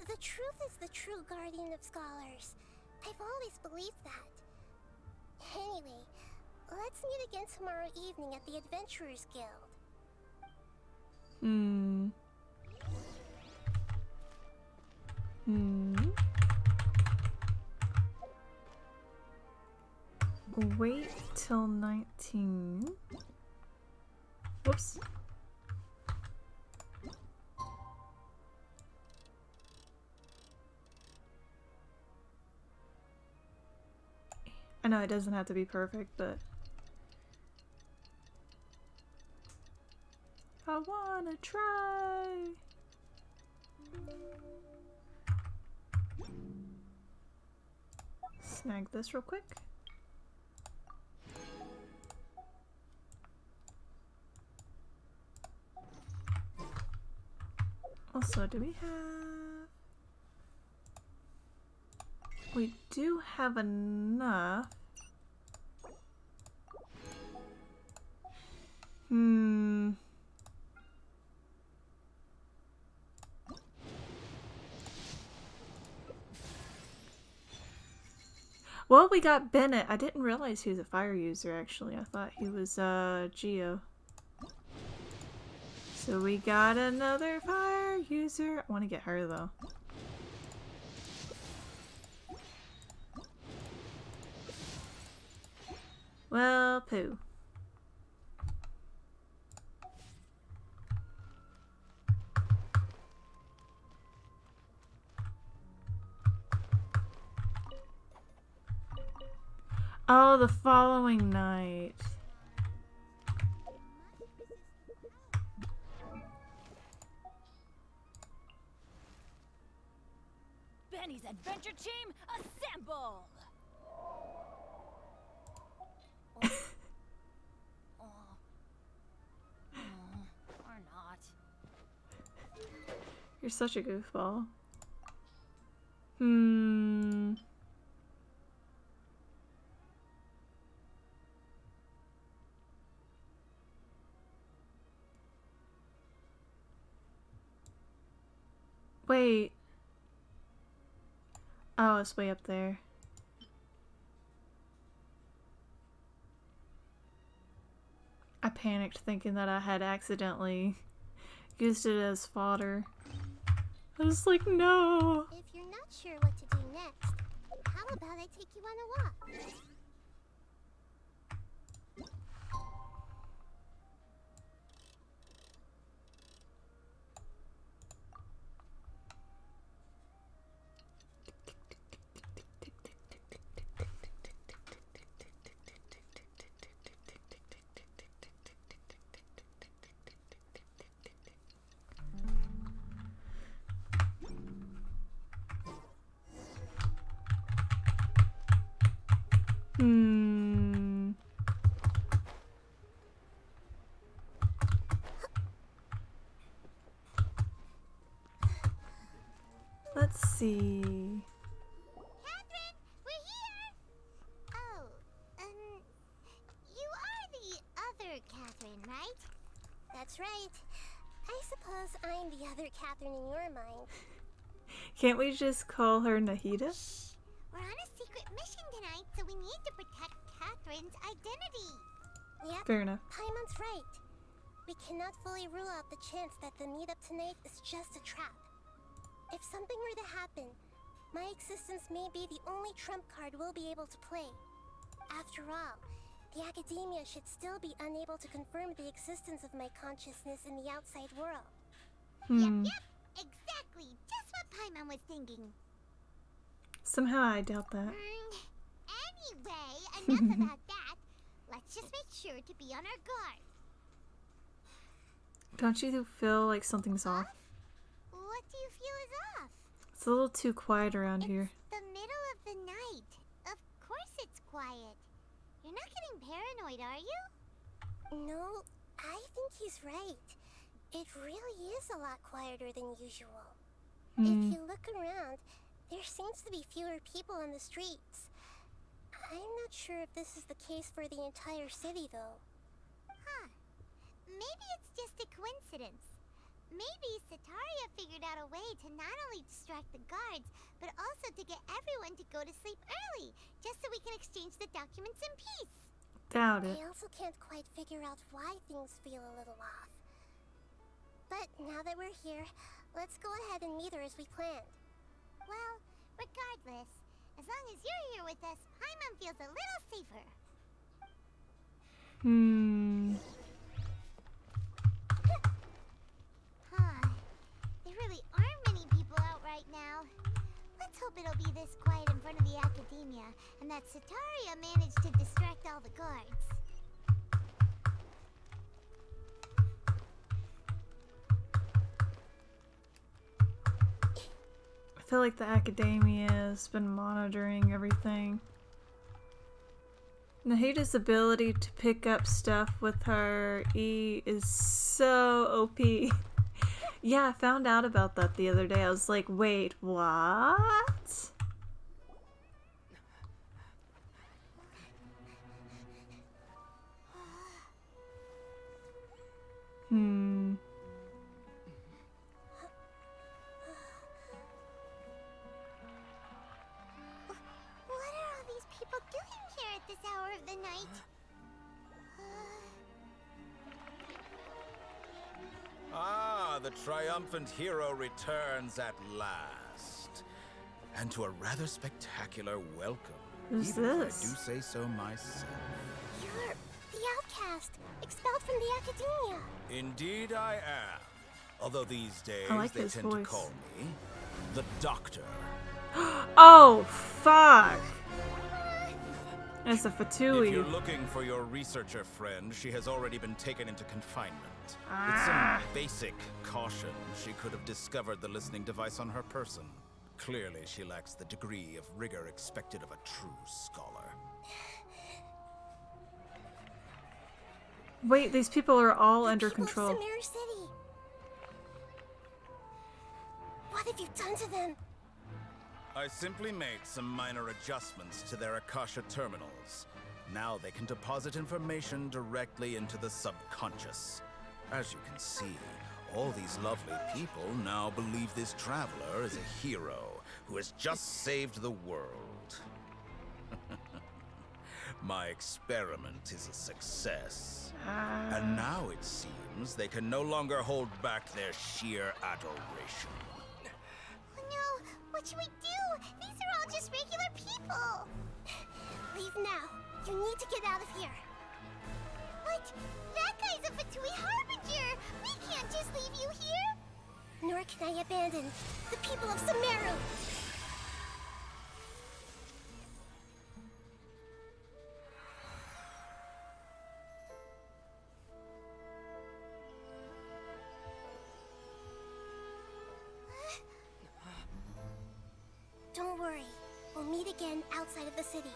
The truth is the true guardian of scholars. I've always believed that. Anyway, let's meet again tomorrow evening at the Adventurers Guild. Wait till 19. Whoops. I know it doesn't have to be perfect, but I wanna try. Snag this real quick. Also, do we have... We do have enough. Well, we got Bennett. I didn't realize he was a fire user, actually. I thought he was, Geo. So we got another fire user. I want to get her, though. Well, poo. Oh, the following night. Benny's adventure team, assemble! Or not. You're such a goofball. Wait. Oh, it's way up there. I panicked thinking that I had accidentally used it as fodder. I was like, no. If you're not sure what to do next, how about I take you on a walk? Let's see. Catherine, we're here! Oh, you are the other Catherine, right? That's right. I suppose I'm the other Catherine in your mind. Can't we just call her Nahida? Shh! We're on a secret mission tonight, so we need to protect Catherine's identity. Yep, Fair enough. Paimon's right. We cannot fully rule out the chance that the meetup tonight is just a trap. If something were to happen, my existence may be the only trump card we'll be able to play. After all, the academia should still be unable to confirm the existence of my consciousness in the outside world. Yep, exactly. Just what Paimon was thinking. Somehow I doubt that. Anyway, enough about that. Let's just make sure to be on our guard. Don't you feel like something's off? What do you feel is off? It's a little too quiet around here. It's the middle of the night. Of course it's quiet. You're not getting paranoid, are you? No, I think he's right. It really is a lot quieter than usual. If you look around, there seems to be fewer people on the streets. I'm not sure if this is the case for the entire city, though. coincidence. Maybe Sataria figured out a way to not only distract the guards, but also to get everyone to go to sleep early, just so we can exchange the documents in peace. Doubt it. I also can't quite figure out why things feel a little off. But now that we're here, let's go ahead and meet her as we planned. Well, regardless, as long as you're here with us, Paimon feels a little safer. Huh. There really aren't many people out right now. Let's hope it'll be this quiet in front of the Academia, and that Sataria managed to distract all the guards. I feel like the Academia has been monitoring everything. Nahida's ability to pick up stuff with her E is so OP. Yeah, I found out about that the other day. I was like, wait, what? What are all these people doing here at this hour of the night? Ah, the triumphant hero returns at last. And to a rather spectacular welcome. Who's even this? if I do say so myself. You're the outcast, expelled from the Academia. Indeed I am. Although these days I like they his tend voice. to call me the Doctor. Oh, fuck! It's a If you're Fatui. looking for your researcher friend, she has already been taken into confinement. With Ah. some basic caution, she could have discovered the listening device on her person. Clearly, she lacks the degree of rigor expected of a true scholar. Wait, these people are all The under people control. of Samara City. What have you done to them? I simply made some minor adjustments to their Akasha terminals. Now they can deposit information directly into the subconscious. As you can see, all these lovely people now believe this traveler is a hero who has just saved the world. My experiment is a success. And now it seems they can no longer hold back their sheer adoration. Oh no, what should we do? These are all just regular people. Leave now. You need to get out of here. What? That guy's a Fatui Harbinger! We can't just leave you here! Nor can I abandon the people of Sumeru. Don't worry. We'll meet again outside of the city.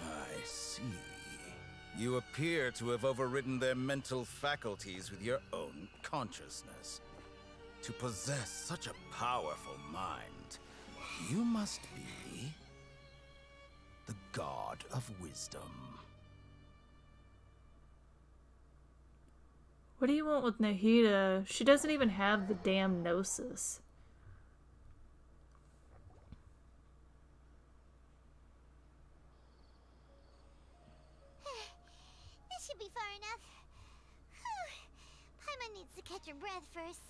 I see. You appear to have overridden their mental faculties with your own consciousness. To possess such a powerful mind, you must be the god of wisdom. What do you want with Nahida? She doesn't even have the damn gnosis. This should be far enough. Whew. Paimon needs to catch her breath first.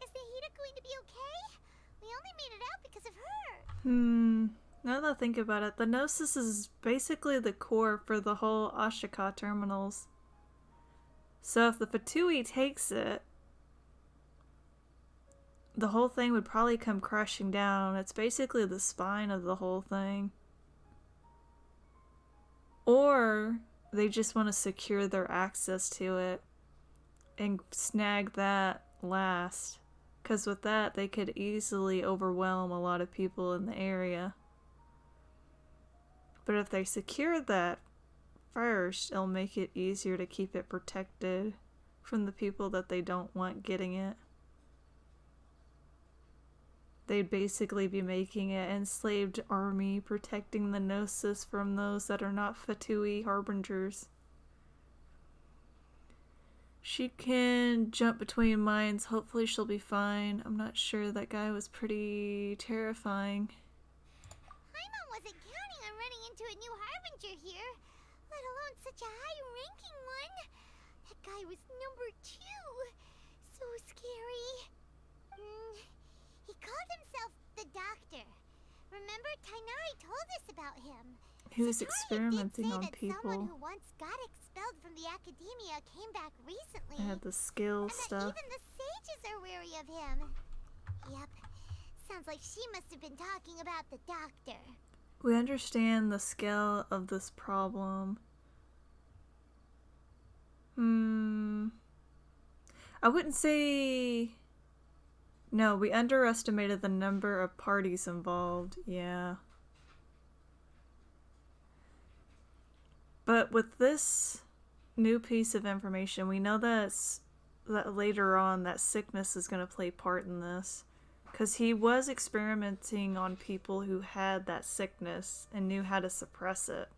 Is Nahida going to be okay? We only made it out because of her. Now that I think about it, the gnosis is basically the core for the whole Ashika terminals. So if the Fatui takes it, the whole thing would probably come crashing down. It's basically the spine of the whole thing. Or they just want to secure their access to it and snag that last. Because with that, they could easily overwhelm a lot of people in the area. But if they secure that first, it'll make it easier to keep it protected from the people that they don't want getting it. they'd basically be making an enslaved army protecting the Gnosis from those that are not Fatui harbingers. She can jump between minds. Hopefully she'll be fine. I'm not sure. That guy was pretty terrifying. Paimon wasn't counting on running into a new harbinger here, let alone such a high-ranking one. That guy was number 2. So scary. He called himself the Doctor. Remember, Tainari told us about him. He was Satori experimenting did say on that people. Someone who once got expelled from the academia came back recently. They had the skill and stuff. that even the sages are wary of him. Yep. Sounds like she must have been talking about the Doctor. We understand the scale of this problem. I wouldn't say... No, we underestimated the number of parties involved. Yeah. But with this new piece of information, we know that later on that sickness is going to play part in this. Because he was experimenting on people who had that sickness and knew how to suppress it.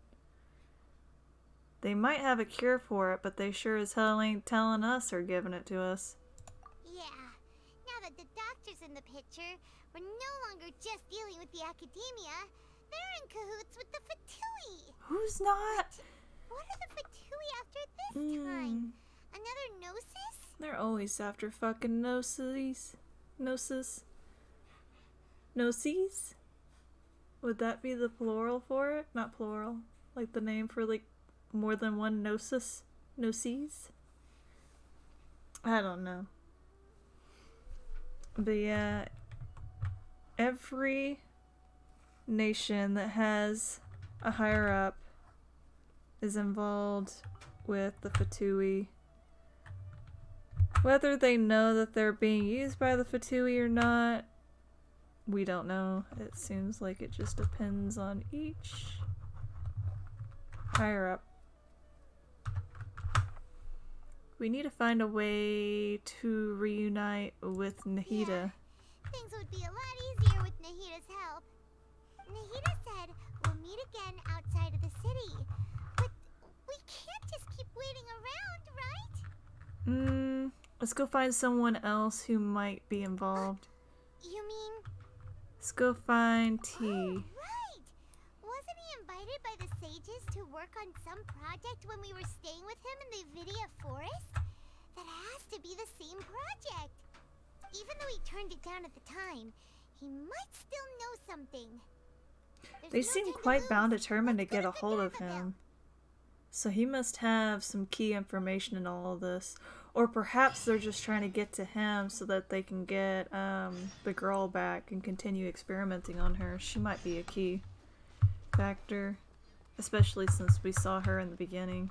They might have a cure for it, but they sure as hell ain't telling us or giving it to us. Yeah. Now that the Doctor's in the picture, we're no longer just dealing with the academia. They're in cahoots with the Fatui. Who's not? What are the Fatui after this time? Another Gnosis? They're always after fucking Gnosis. Gnosis? Gnosis? Would that be the plural for it? Not plural. Like the name for like more than one Gnosis? Gnosis? I don't know. But yeah, every nation that has a higher up is involved with the Fatui. Whether they know that they're being used by the Fatui or not, we don't know. It seems like it just depends on each higher up. We need to find a way to reunite with Nahida. Yeah, things would be a lot easier with Nahida's help. Nahida said we'll meet again outside of the city. But we can't just keep waiting around, right? Let's go find someone else who might be involved. You mean... Let's go find T. Oh, right! Wasn't he invited by the sages to work on some project when we were staying with him in the Vidia Forest? That has to be the same project. Even though he turned it down at the time, he might still know something. They seem quite bound determined to get a hold of him. So he must have some key information in all of this. Or perhaps they're just trying to get to him so that they can get the girl back and continue experimenting on her. She might be a key factor. Especially since we saw her in the beginning.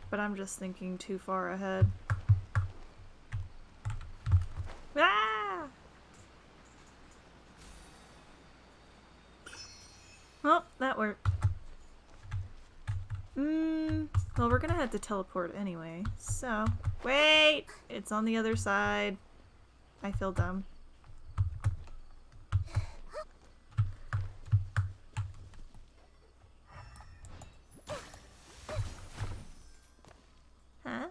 But I'm just thinking too far ahead. Ah! Oh, that worked. Well, we're gonna have to teleport anyway, so... Wait! It's on the other side. I feel dumb. Huh?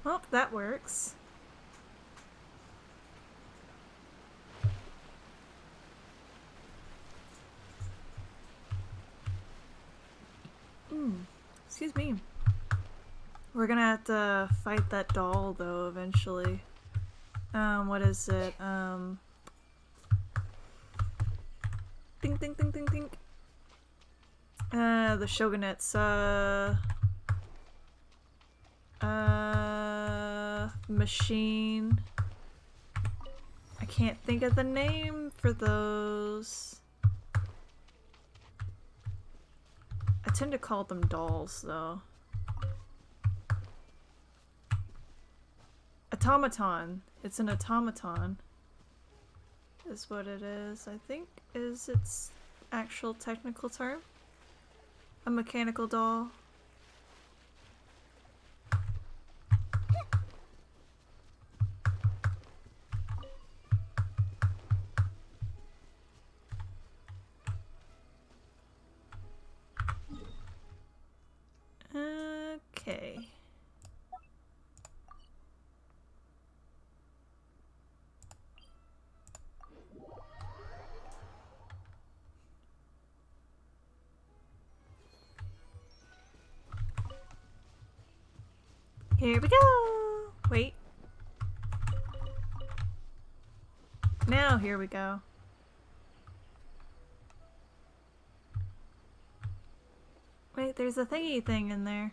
Well, that works. Excuse me. We're gonna have to fight that doll, though, eventually. What is it? Think, think, think, think, think. The Shogunate's, machine. I can't think of the name for those. I tend to call them dolls, though. Automaton. It's an automaton. Is what it is, I think, is its actual technical term. A mechanical doll. Okay. Here we go! Wait. Now here we go. Wait, there's a thingy thing in there.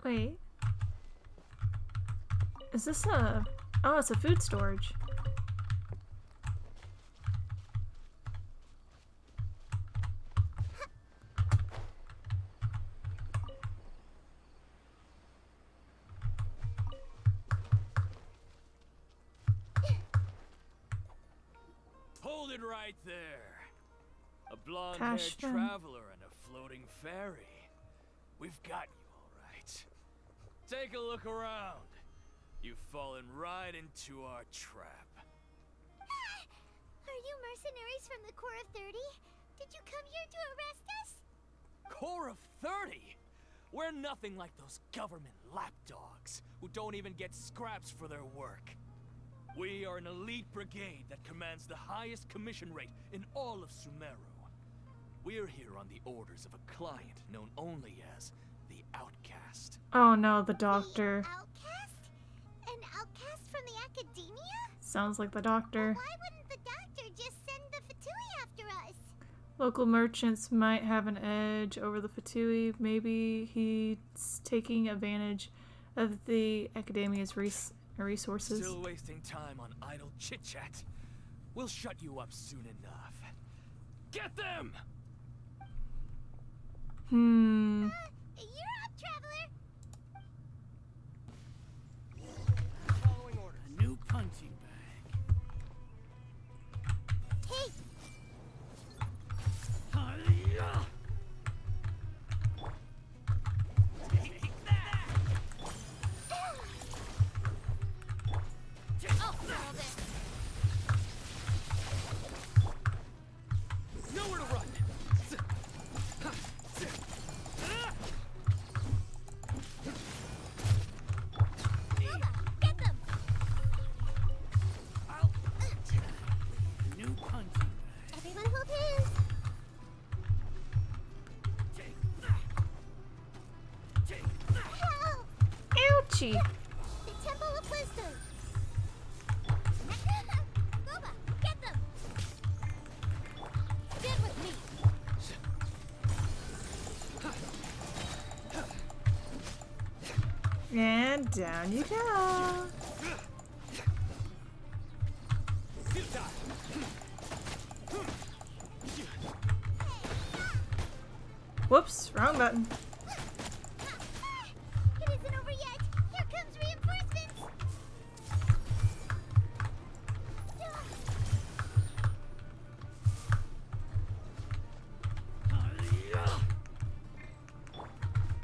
Wait. Is this a... Oh, it's a food storage. Hold it right there. A blonde-haired Cash them. traveler and a floating fairy. We've got you all right. Take a look around. You've fallen right into our trap. Are you mercenaries from the Corps of 30? Did you come here to arrest us? Corps of 30? We're nothing like those government lapdogs who don't even get scraps for their work. We are an elite brigade that commands the highest commission rate in all of Sumeru. We're here on the orders of a client known only as the Outcast. Oh no, the doctor. The outcast? An outcast from the academia? Sounds like the doctor. Why wouldn't the doctor just send the Fatui after us? Local merchants might have an edge over the Fatui. Maybe he's taking advantage of the academia's resources. Still wasting time on idle chit-chat. We'll shut you up soon enough. Get them! You're up, traveler! Following orders. A new punching bag. Hey! Hi-ya! Take that! Oh, nailed it. Nowhere to run! Get them! A new punching bag. Everyone hold hands! Take that! Take that! Help! Ouchie! The Temple of Wisdom! Boba, get them! Stand with me. And down you go. Whoops, wrong button. It isn't over yet! Here comes reinforcements!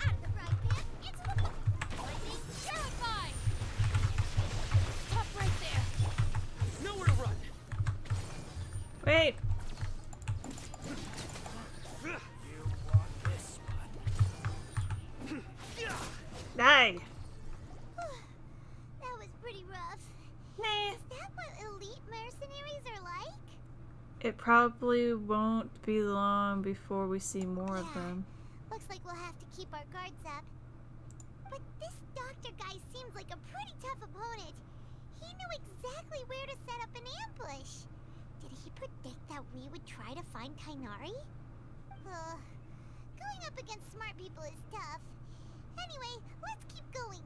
Out of the frying pan, into the lightning! Terrified. Stop right there. Nowhere to run! Wait. You want this one? Die. That was pretty rough. Nah. Is that what elite mercenaries are like? It probably won't be long before we see more of them. Looks like we'll have to keep our guards up. But this doctor guy seems like a pretty tough opponent. He knew exactly where to set up an ambush. Did he predict that we would try to find Kainari? Going up against smart people is tough. Anyway, let's keep going.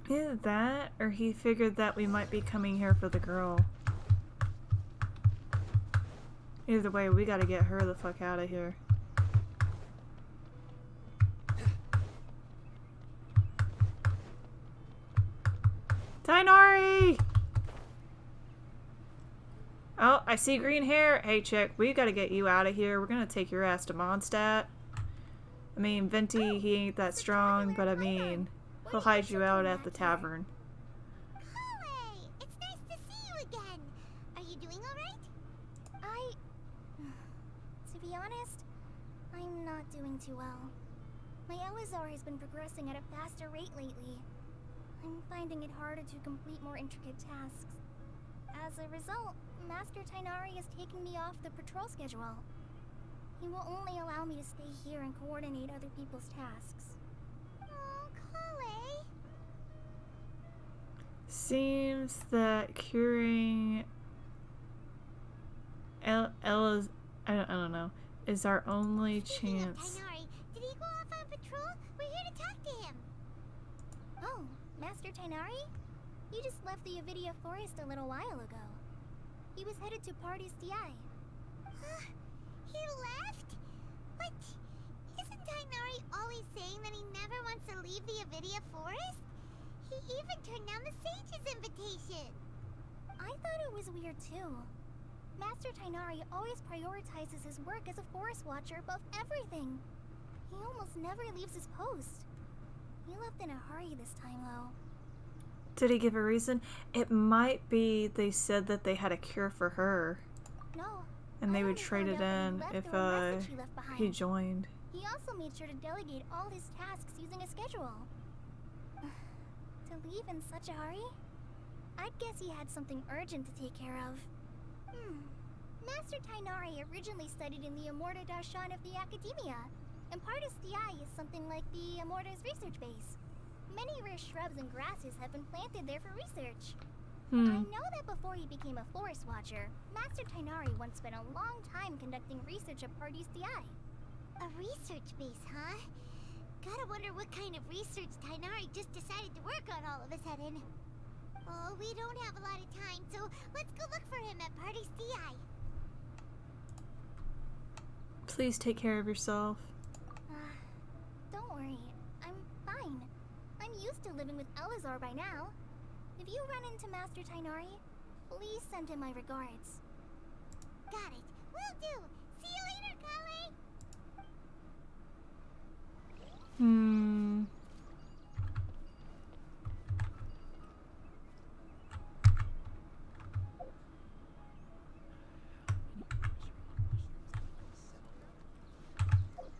Either that, or he figured that we might be coming here for the girl. Either way, we gotta get her the fuck out of here. Tainari! Oh, I see green hair. Hey, chick, we gotta get you out of here. We're gonna take your ass to Mondstadt. I mean, Venti, he ain't that strong, but I mean, he'll hide you out at the tavern. Chloe! It's nice to see you again. Are you doing alright? To be honest, I'm not doing too well. My Elazar has been progressing at a faster rate lately. I'm finding it harder to complete more intricate tasks. As a result, Master Tainari is taking me off the patrol schedule. He will only allow me to stay here and coordinate other people's tasks. Oh, Chloe! Seems that curing Ella's, I don't know, is our only Speaking of chance. Tainari, did he go off on patrol? We're here to talk to him. Oh, Master Tainari? He just left the Avidia Forest a little while ago. He was headed to Party's DI. He left? What? Isn't Tainari always saying that he never wants to leave the Avidia Forest? He even turned down the Sage's invitation. I thought it was weird too. Master Tainari always prioritizes his work as a forest watcher above everything. He almost never leaves his post. He left in a hurry this time though. Did he give a reason? It might be they said that they had a cure for her. No. And they I would only trade found it out in that he if left through a message he left behind. he joined. He also made sure to delegate all his tasks using a schedule. To leave in such a hurry? I'd guess he had something urgent to take care of. Master Tainari originally studied in the Amorta Darshan of the Academia, and Partis DI is something like the Amorta's research base. Many rare shrubs and grasses have been planted there for research. I know that before he became a forest watcher, Master Tainari once spent a long time conducting research at Party's DI. A research base, huh? Gotta wonder what kind of research Tainari just decided to work on all of a sudden. Oh, we don't have a lot of time, so let's go look for him at Party's DI. Please take care of yourself. Don't worry, I'm fine. I'm used to living with Elazar by now. If you run into Master Tainari, please send him my regards. Got it. Will do. See you later, Kale.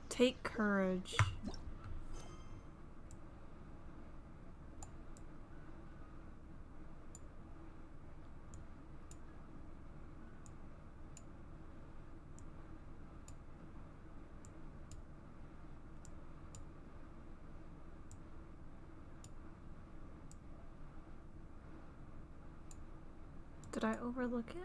Take courage. Did I overlook it?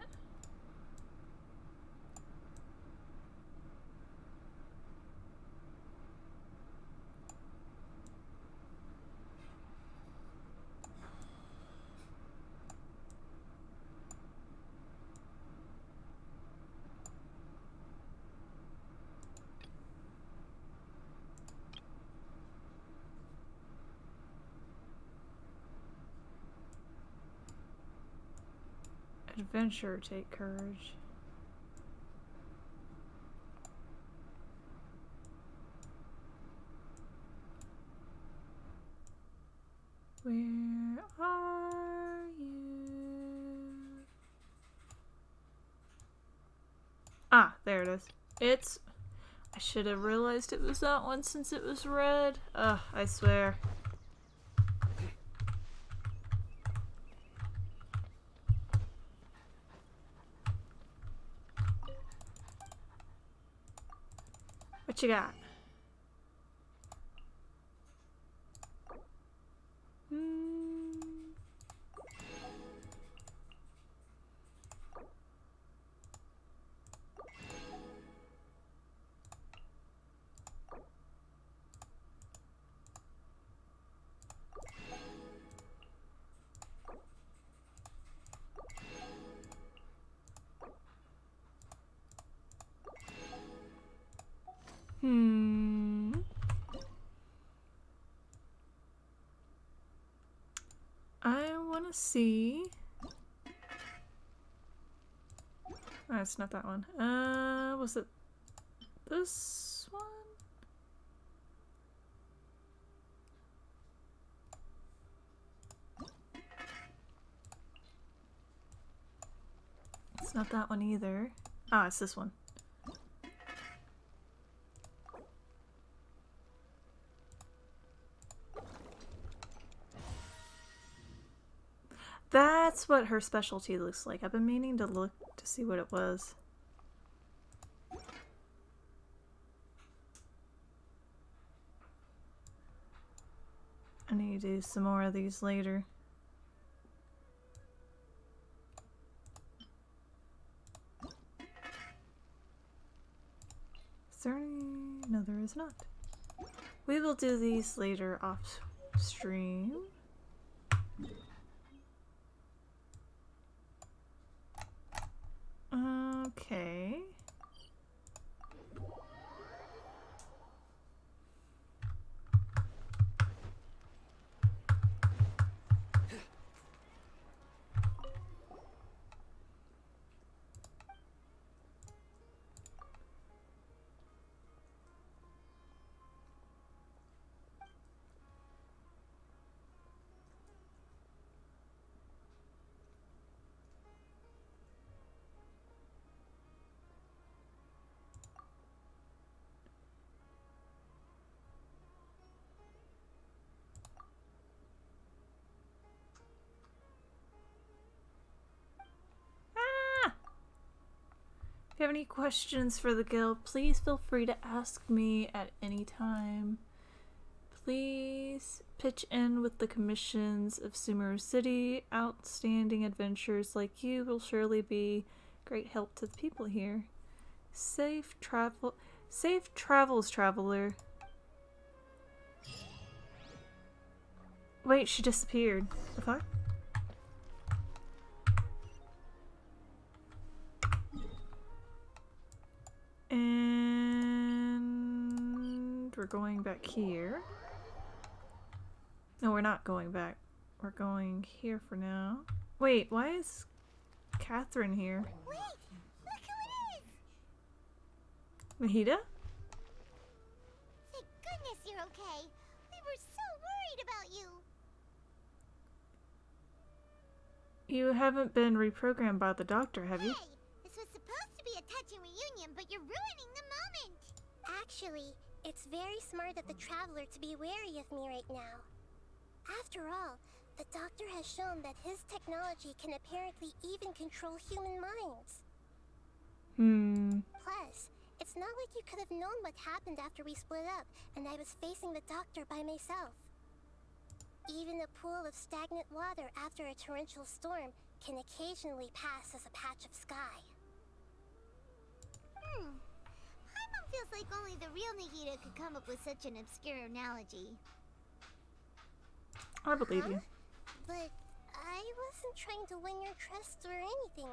Adventure, take courage. Where are you? Ah, there it is. I should have realized it was that one since it was red. Ugh, I swear. What you got? see. Oh, it's not that one. Was it this one? It's not that one either. Ah, it's this one. That's what her specialty looks like. I've been meaning to look to see what it was. I need to do some more of these later. Is there any? No, there is not. We will do these later off stream. Okay. If you have any questions for the guild, please feel free to ask me at any time. Please pitch in with the commissions of Sumeru City. Outstanding adventures like you will surely be great help to the people here. Safe travels, traveler. Wait, she disappeared. The fuck? And we're going back here. No, we're not going back. We're going here for now. Wait, why is Catherine here? Wait! Look who it is! Mahita? Thank goodness you're okay. We were so worried about you. You haven't been reprogrammed by the doctor, have you? Hey, this was supposed to be a touching reunion, but you're ruining the moment. Actually, it's very smart of the traveler to be wary of me right now. After all, the doctor has shown that his technology can apparently even control human minds. Plus, it's not like you could have known what happened after we split up and I was facing the doctor by myself. Even a pool of stagnant water after a torrential storm can occasionally pass as a patch of sky. Paimon feels like only the real Nagita could come up with such an obscure analogy. I believe you. But I wasn't trying to win your trust or anything.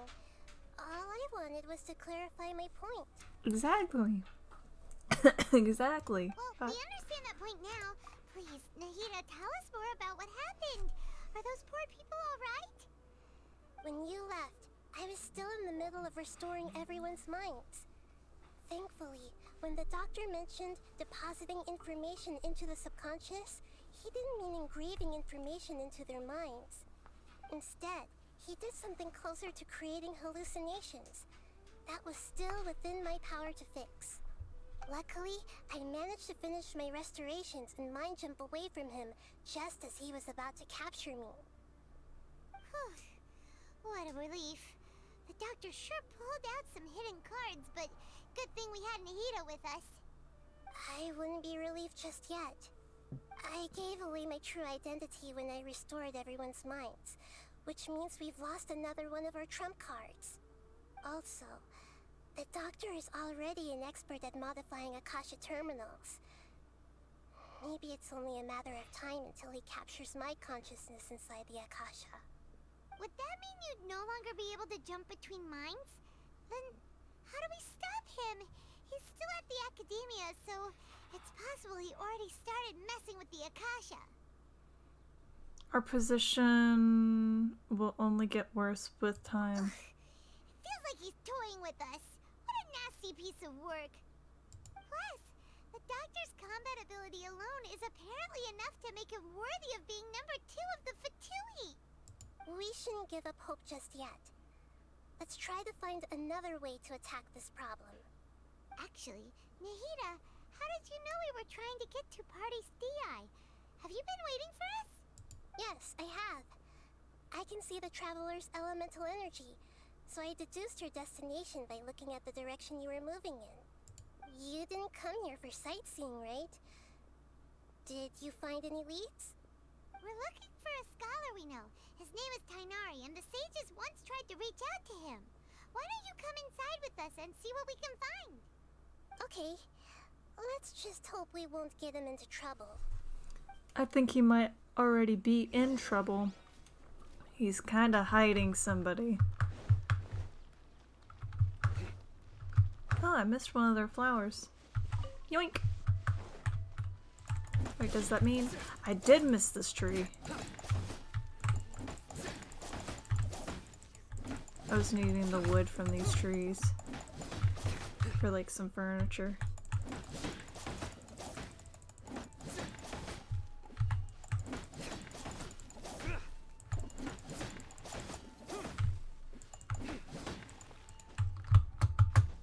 All I wanted was to clarify my point. Exactly. Exactly. Well, we understand that point now. Please, Nahida, tell us more about what happened. Are those poor people alright? When you left, I was still in the middle of restoring everyone's minds. Thankfully, when the doctor mentioned depositing information into the subconscious, he didn't mean engraving information into their minds. Instead, he did something closer to creating hallucinations. That was still within my power to fix. Luckily, I managed to finish my restorations and mind jump away from him just as he was about to capture me. What a relief. The doctor sure pulled out some hidden cards, but good thing we had Nahida with us. I wouldn't be relieved just yet. I gave away my true identity when I restored everyone's minds, which means we've lost another one of our trump cards. Also, the doctor is already an expert at modifying Akasha terminals. Maybe it's only a matter of time until he captures my consciousness inside the Akasha. Would that mean you'd no longer be able to jump between minds? Then, how do we stop him? He's still at the academia, so it's possible he already started messing with the Akasha. Our position will only get worse with time. Feels like he's toying with us. What a nasty piece of work. Plus, the doctor's combat ability alone is apparently enough to make him worthy of being number 2 of the Fatui. We shouldn't give up hope just yet. Let's try to find another way to attack this problem. Actually, Nahida, how did you know we were trying to get to Party's DI? Have you been waiting for us? Yes, I have. I can see the traveler's elemental energy, so I deduced your destination by looking at the direction you were moving in. You didn't come here for sightseeing, right? Did you find any leads? We're looking for a scholar we know. His name is Tainari, and the sages once tried to reach out to him. Why don't you come inside with us and see what we can find? Okay, let's just hope we won't get him into trouble. I think he might already be in trouble. He's kinda hiding somebody. Oh, I missed one of their flowers. Yoink! Wait, does that mean I did miss this tree? I was needing the wood from these trees for like some furniture.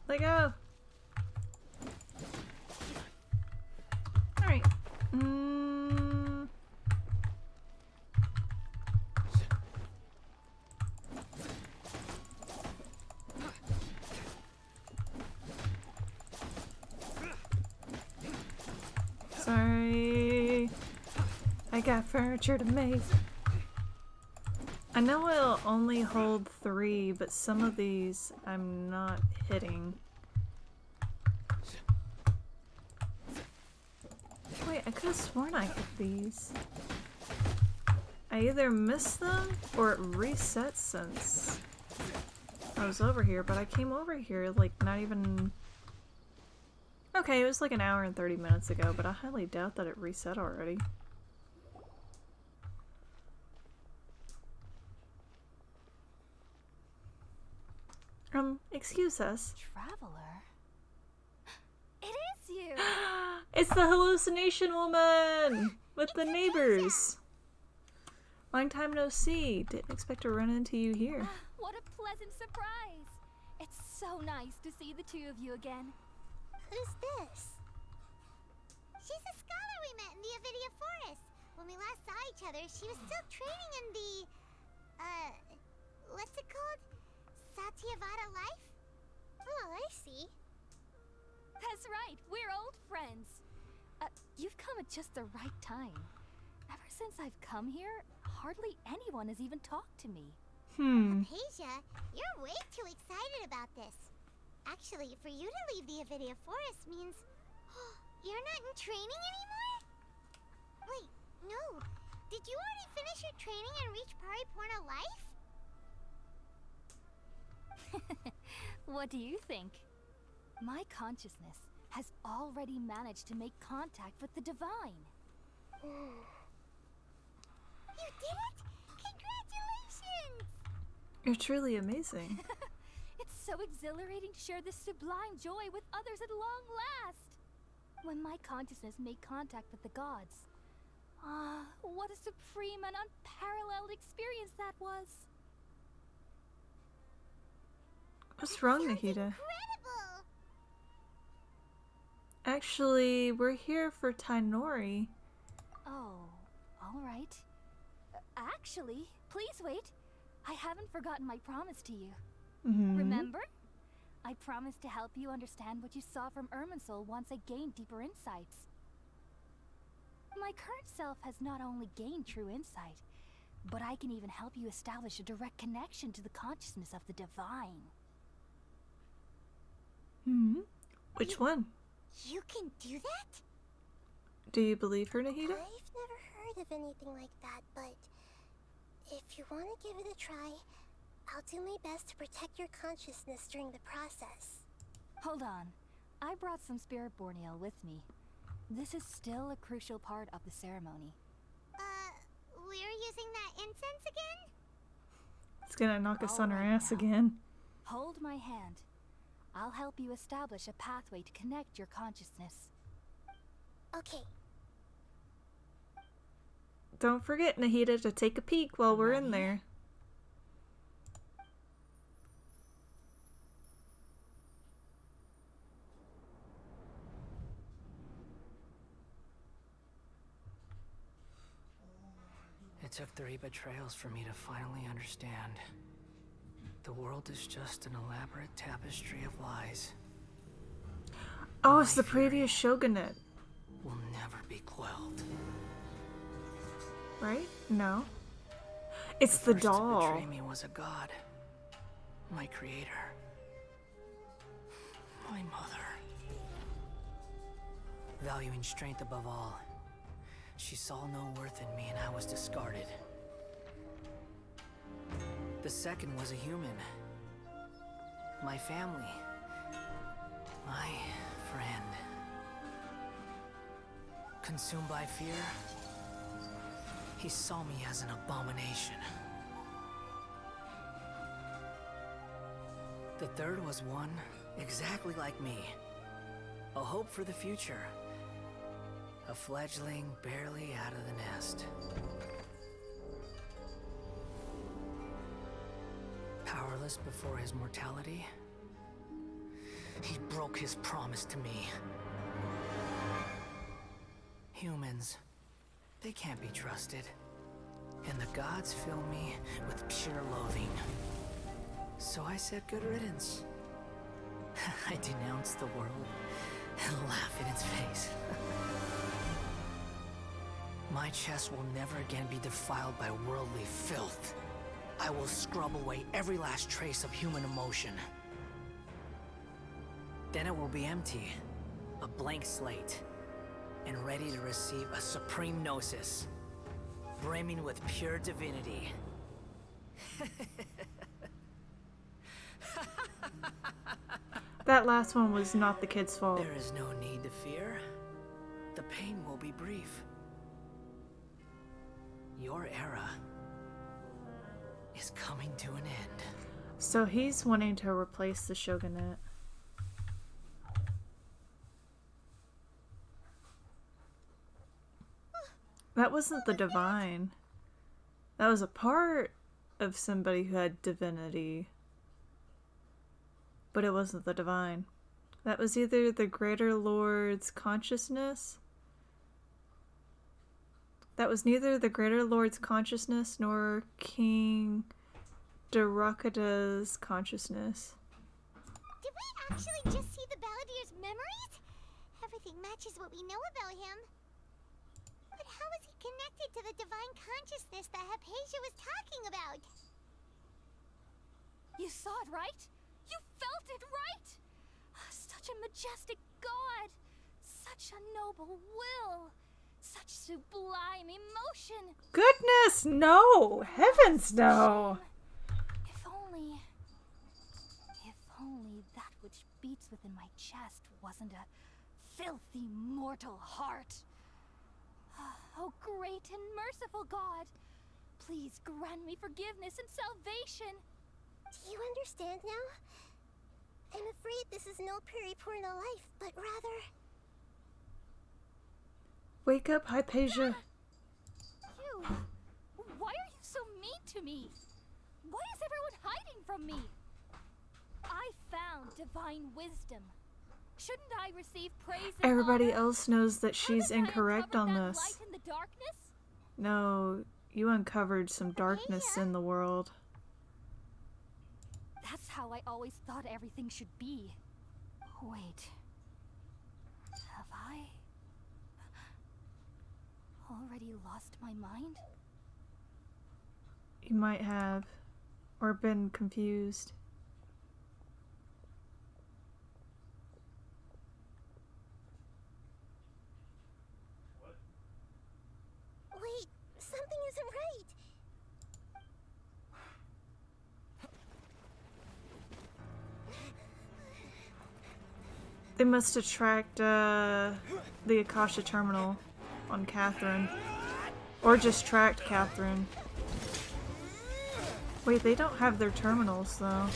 Let go! Alright. Sorry. I got furniture to make. I know it'll only hold 3, but some of these I'm not hitting. Wait, I could have sworn I hit these. I either missed them or it reset since I was over here, but I came over here like not even... Okay, it was like an hour and 30 minutes ago, but I highly doubt that it reset already. Excuse us. Traveler? It is you! It's the hallucination woman with the neighbors. Long time no see. Didn't expect to run into you here. What a pleasant surprise! It's so nice to see the two of you again. Who's this? She's a scholar we met in the Avidia Forest. When we last saw each other, she was still training in the... what's it called? Satyavada life? Oh, I see. That's right, we're old friends. You've come at just the right time. Ever since I've come here, hardly anyone has even talked to me. Hypatia, you're way too excited about this. Actually, for you to leave the Avidia Forest means... you're not in training anymore? Wait, no. Did you already finish your training and reach Paripurna life? What do you think? My consciousness has already managed to make contact with the divine. You did it! Congratulations! You're truly amazing. It's so exhilarating to share this sublime joy with others at long last. When my consciousness made contact with the gods. What a supreme and unparalleled experience that was. What's wrong, Nahida? Incredible! Actually, we're here for Tainori. Oh, all right. Actually, please wait. I haven't forgotten my promise to you. Remember? I promised to help you understand what you saw from Irminsul once I gained deeper insights. My current self has not only gained true insight, but I can even help you establish a direct connection to the consciousness of the divine. Which one? You can do that? Do you believe her, Nahida? I've never heard of anything like that, but if you want to give it a try, I'll do my best to protect your consciousness during the process. Hold on. I brought some spirit borneal with me. This is still a crucial part of the ceremony. we're using that incense again? It's gonna knock us on our Alright ass now. again. Hold my hand. I'll help you establish a pathway to connect your consciousness. Okay. Don't forget, Nahida, to take a peek while we're in there. It took 3 betrayals for me to finally understand. The world is just an elaborate tapestry of lies. Oh, it's the previous shogunate. Will never be quelled. Right? No. It's the first to doll. betray me was a god. My creator. My mother. Valuing strength above all, she saw no worth in me and I was discarded. The second was a human. My family. My friend. Consumed by fear, he saw me as an abomination. The third was one exactly like me. A hope for the future. A fledgling barely out of the nest. Powerless before his mortality, he broke his promise to me. Humans, they can't be trusted. And the gods fill me with pure loathing. So I said good riddance. I denounced the world and laugh in its face. My chest will never again be defiled by worldly filth. I will scrub away every last trace of human emotion. Then it will be empty, a blank slate, and ready to receive a supreme gnosis, brimming with pure divinity. That last one was not the kid's fault. There is no need to fear. The pain will be brief. Your era is coming to an end. So he's wanting to replace the shogunate. That wasn't the divine. That was a part of somebody who had divinity. But it wasn't the divine. That was either the Greater Lord's consciousness. That was neither the Greater Lord's consciousness nor King Darakada's consciousness. Did we actually just see the Balladeer's memories? Everything matches what we know about him. But how is he connected to the divine consciousness that Hypatia was talking about? You saw it, right? You felt it, right? Such a majestic god! Such a noble will! Such sublime emotion! Goodness, no! Heavens, no! If only that which beats within my chest wasn't a filthy mortal heart. Oh, great and merciful God! Please grant me forgiveness and salvation! Do you understand now? I'm afraid this is no Puripurna life, but rather... Wake up, Hypatia. You! Why are you so mean to me? Why is everyone hiding from me? I found divine wisdom. Shouldn't I receive praise and Everybody honor? else knows that she's Haven't I incorrect uncovered on that this. light in the darkness? No, you uncovered some darkness in the world. That's how I always thought everything should be. Wait. Have I already lost my mind? You might have, or been confused. Wait, something isn't right. They must have tracked the Akasha terminal on Catherine. Or just tracked Catherine. Wait, they don't have their terminals though.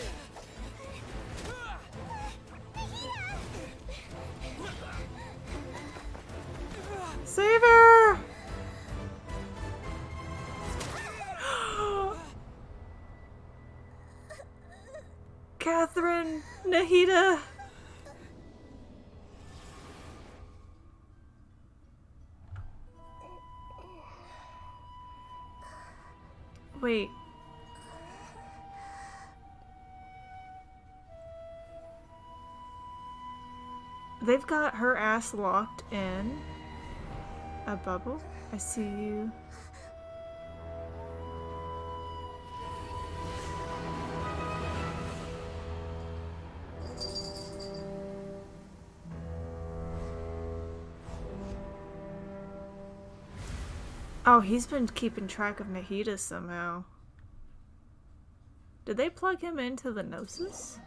Save her! Catherine, Nahida. Wait. They've got her ass locked in a bubble. I see you. Oh, he's been keeping track of Nahida somehow. Did they plug him into the Gnosis?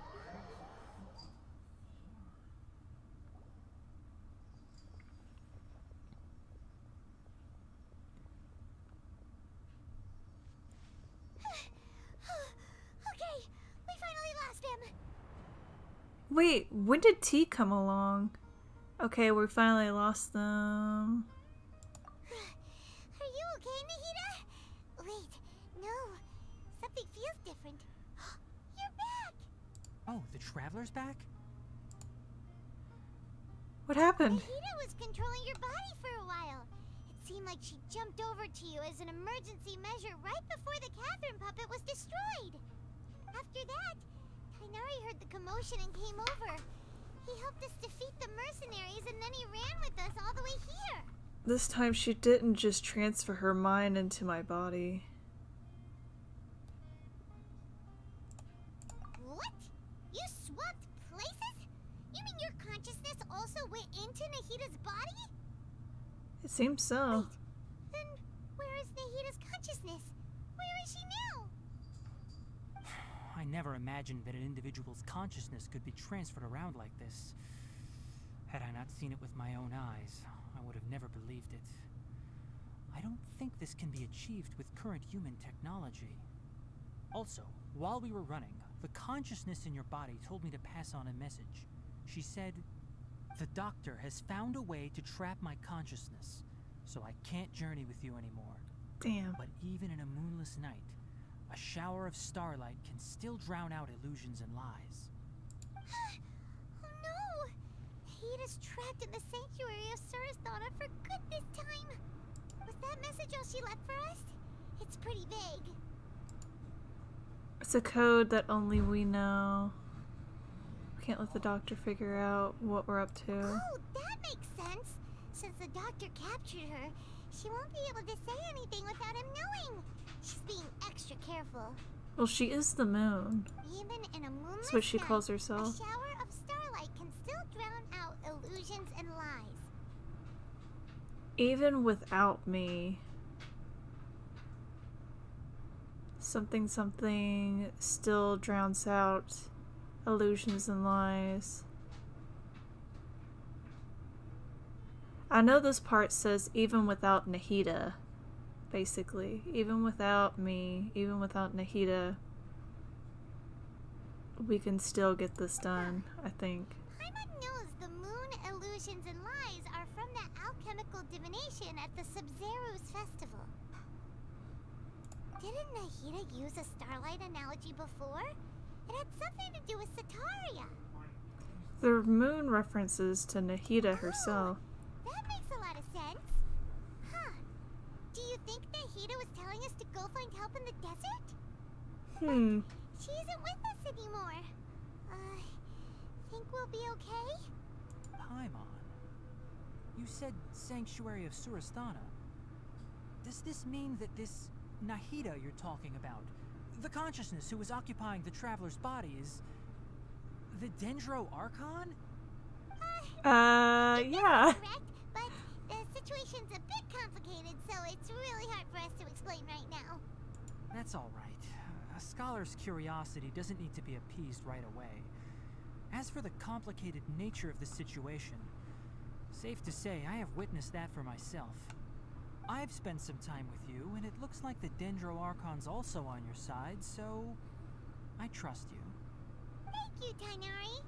Okay, we finally lost him. Wait, when did T come along? Okay, we finally lost them. Are you okay, Nahida? Wait, no. Something feels different. You're back! Oh, the Traveler's back? What happened? Nahida was controlling your body for a while. It seemed like she jumped over to you as an emergency measure right before the Catherine puppet was destroyed. After that, Kainari heard the commotion and came over. He helped us defeat the mercenaries and then he ran with us all the way here. This time she didn't just transfer her mind into my body. What? You swapped places? You mean your consciousness also went into Nahida's body? It seems so. Wait, then where is Nahida's consciousness? Where is she now? I never imagined that an individual's consciousness could be transferred around like this. Had I not seen it with my own eyes, I would have never believed it. I don't think this can be achieved with current human technology. Also, while we were running, the consciousness in your body told me to pass on a message. She said, "The doctor has found a way to trap my consciousness, so I can't journey with you anymore." Damn. But even in a moonless night, a shower of starlight can still drown out illusions and lies. Oh no! Nahida's trapped in the sanctuary of Surasthana for good this time. Was that message all she left for us? It's pretty vague. It's a code that only we know. Can't let the doctor figure out what we're up to. Oh, that makes sense. Since the doctor captured her, she won't be able to say anything without him knowing. She's being extra careful. Well, she is the moon. Even in a moonless That's what she night, calls herself. a shower of starlight can still drown out illusions and lies. Even without me. Something still drowns out illusions and lies. I know this part says even without Nahida, basically. Even without me, even without Nahida, we can still get this done, I think. Paimon knows the moon illusions and lies are from the alchemical divination at the Sub-Zero's festival. Didn't Nahida use a starlight analogy before? It had something to do with Sataria. The moon references to Nahida herself. That makes a lot of sense. Huh. Do you think Nahida was telling us to go find help in the desert? She isn't with us anymore. Think we'll be okay? Paimon, you said Sanctuary of Surasthana. Does this mean that this Nahida you're talking about, the consciousness who was occupying the Traveler's body, is the Dendro Archon? Yeah. Correct, but the situation's a bit complicated, so it's really hard for us to explain right now. That's all right. A scholar's curiosity doesn't need to be appeased right away. As for the complicated nature of the situation, safe to say I have witnessed that for myself. I've spent some time with you, and it looks like the Dendro Archon's also on your side, so I trust you. Thank you, Tainari.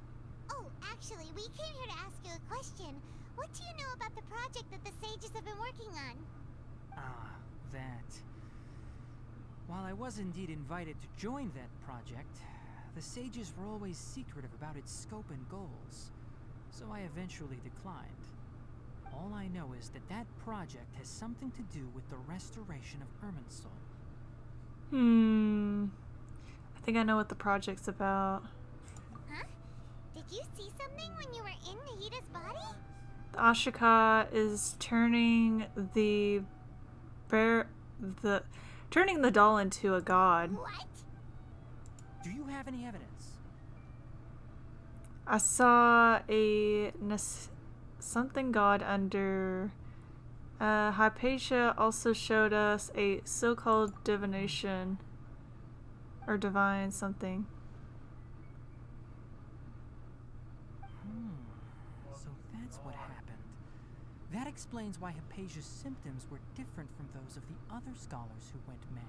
Oh, actually, we came here to ask you a question. What do you know about the project that the sages have been working on? Ah, that. While I was indeed invited to join that project, the sages were always secretive about its scope and goals, so I eventually declined. All I know is that that project has something to do with the restoration of Irminsul. I think I know what the project's about. Huh? Did you see something when you were in Nahida's body? The Ashika is turning turning the doll into a god. What? Do you have any evidence? I saw a something god under Hypatia also showed us a so-called divination or divine something. So that's what happened. That explains why Hypatia's symptoms were different from those of the other scholars who went mad.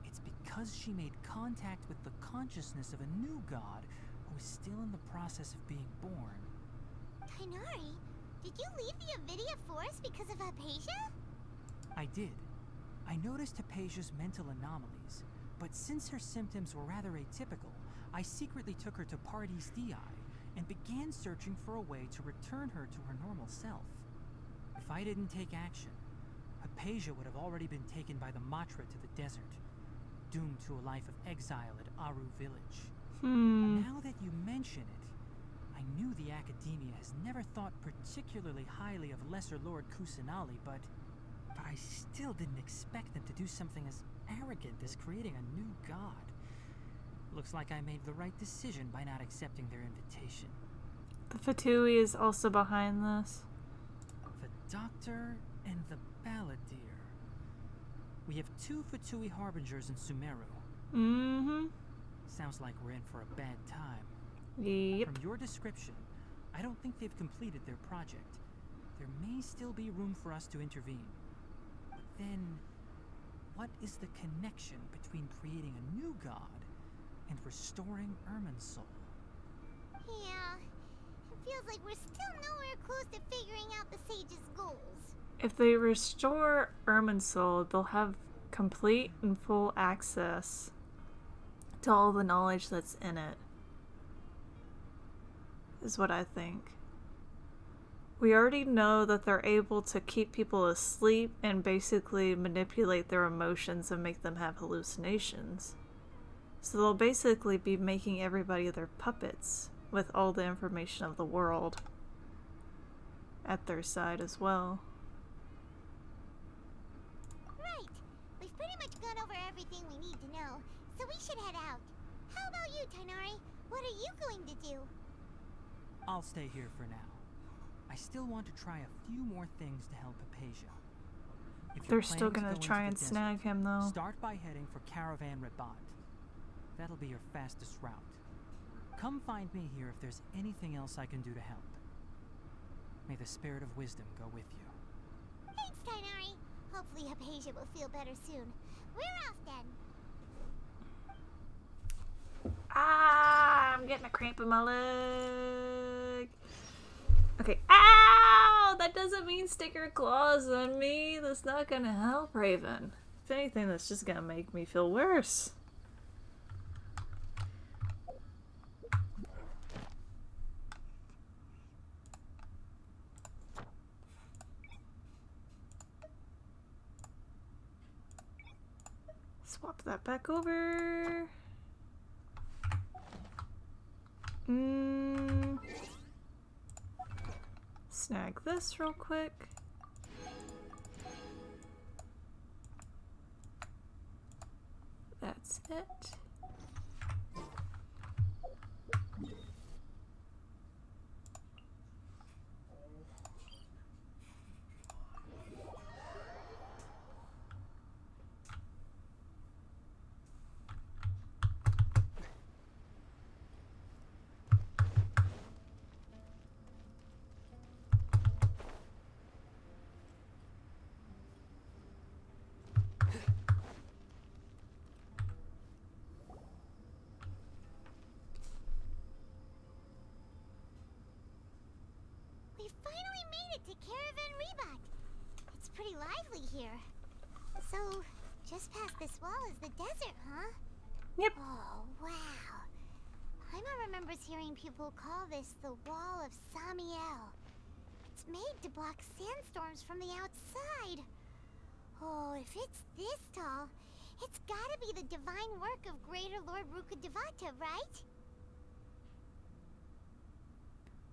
It's because she made contact with the consciousness of a new god who is still in the process of being born. Tainari, did you leave the Avidia Forest because of Hypatia? I did. I noticed Hypatia's mental anomalies, but since her symptoms were rather atypical, I secretly took her to Pardes Dii and began searching for a way to return her to her normal self. If I didn't take action, Hypatia would have already been taken by the Matra to the desert, doomed to a life of exile at Aru village. Now that you mention it, I knew the Academia has never thought particularly highly of Lesser Lord Kusanali, but I still didn't expect them to do something as arrogant as creating a new god. Looks like I made the right decision by not accepting their invitation. The Fatui is also behind this. The Doctor and the Balladeer. We have 2 Fatui Harbingers in Sumeru. Sounds like we're in for a bad time. Yep. From your description, I don't think they've completed their project. There may still be room for us to intervene. But then, what is the connection between creating a new god and restoring Irminsul? Yeah, it feels like we're still nowhere close to figuring out the sage's goals. If they restore Irminsul, they'll have complete and full access to all the knowledge that's in it. Is what I think. We already know that they're able to keep people asleep and basically manipulate their emotions and make them have hallucinations. So they'll basically be making everybody their puppets with all the information of the world at their side as well. Right. We've pretty much gone over everything we need to know, so we should head out. How about you, Tainari? What are you going to do? I'll stay here for now. I still want to try a few more things to help Hypatia. If They're you're still planning gonna to go try into and the snag him though. Start by heading for Caravan Rabat. That'll be your fastest route. Come find me here if there's anything else I can do to help. May the spirit of wisdom go with you. Thanks, Tainari. Hopefully Hypatia will feel better soon. We're off then. Ah, I'm getting a cramp in my leg. Okay. Ow! That doesn't mean stick your claws on me. That's not gonna help, Raven. If anything, that's just gonna make me feel worse. Swap that back over. Snag this real quick. That's it. to Caravan Rebot. It's pretty lively here. So, just past this wall is the desert, huh? Yep. Oh, wow. Paimon remembers hearing people call this the Wall of Samiel. It's made to block sandstorms from the outside. Oh, if it's this tall, it's gotta be the divine work of Greater Lord Rukkhadevata, right?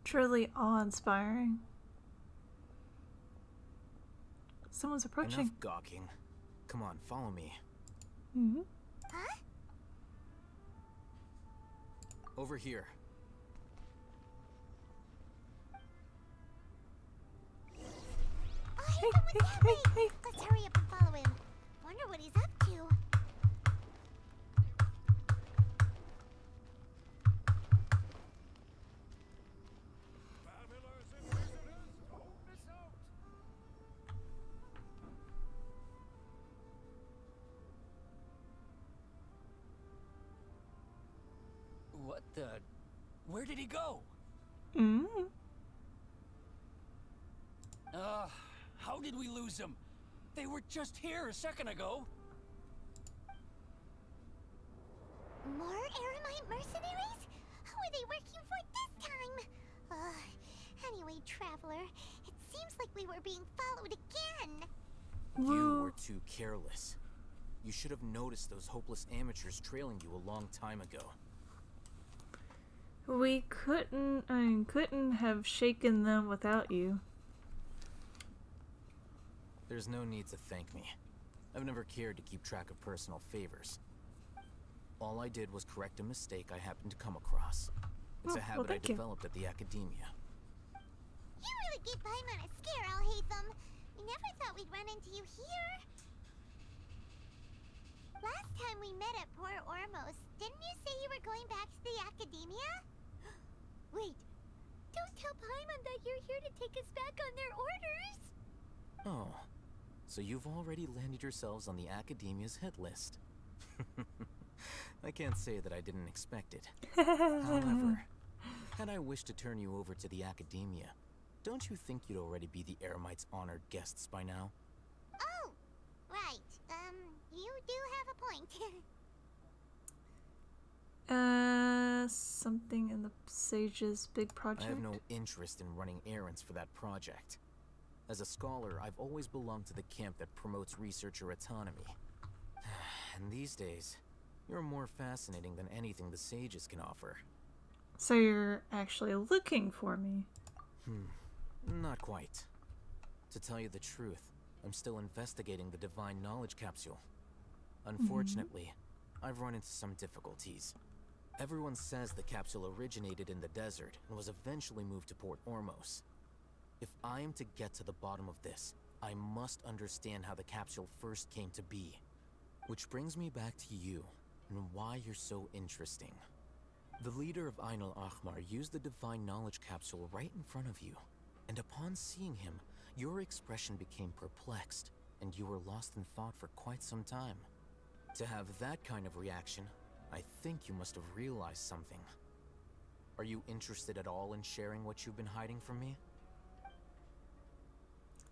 Truly awe-inspiring. Someone's approaching. Enough gawking. Come on, follow me. Mm-hmm. Huh? Over here. Oh, hey, someone's that way! Let's hurry up and follow him. Wonder what he's up to. What the? Where did he go? Mm-hmm. How did we lose him? They were just here a second ago. More Eremite mercenaries? Who are they working for this time? Anyway, Traveler, it seems like we were being followed again. You were too careless. You should have noticed those hopeless amateurs trailing you a long time ago. We couldn't have shaken them without you. There's no need to thank me. I've never cared to keep track of personal favors. All I did was correct a mistake I happened to come across. It's a habit I developed at the academia. You really gave Paimon a scare, Alhaitham. We never thought we'd run into you here. Last time we met at Port Ormos, didn't you say you were going back to the academia? Wait, don't tell Paimon that you're here to take us back on their orders. Oh, so you've already landed yourselves on the academia's hit list. I can't say that I didn't expect it. However, had I wished to turn you over to the academia, don't you think you'd already be the Eremites' honored guests by now? Oh, right. You do have a point. Something in the Sage's big project? I have no interest in running errands for that project. As a scholar, I've always belonged to the camp that promotes researcher autonomy. And these days, you're more fascinating than anything the Sages can offer. So you're actually looking for me? Not quite. To tell you the truth, I'm still investigating the Divine Knowledge Capsule. Unfortunately, I've run into some difficulties. Everyone says the capsule originated in the desert and was eventually moved to Port Ormos. If I am to get to the bottom of this, I must understand how the capsule first came to be. Which brings me back to you, and why you're so interesting. The leader of Ainul Ahmar used the Divine Knowledge Capsule right in front of you, and upon seeing him, your expression became perplexed, and you were lost in thought for quite some time. To have that kind of reaction, I think you must have realized something. Are you interested at all in sharing what you've been hiding from me?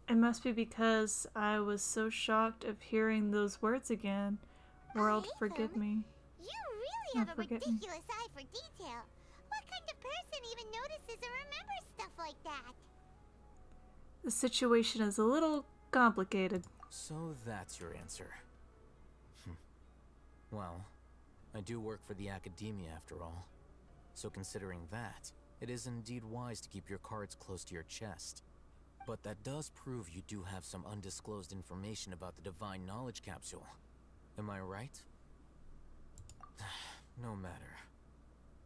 It must be because I was so shocked of hearing those words again. World, forgive me. You really have a ridiculous eye for detail. What kind of person even notices or remembers stuff like that? The situation is a little complicated. So that's your answer. Well, I do work for the academia after all. So considering that, it is indeed wise to keep your cards close to your chest. But that does prove you do have some undisclosed information about the Divine Knowledge Capsule. Am I right? No matter.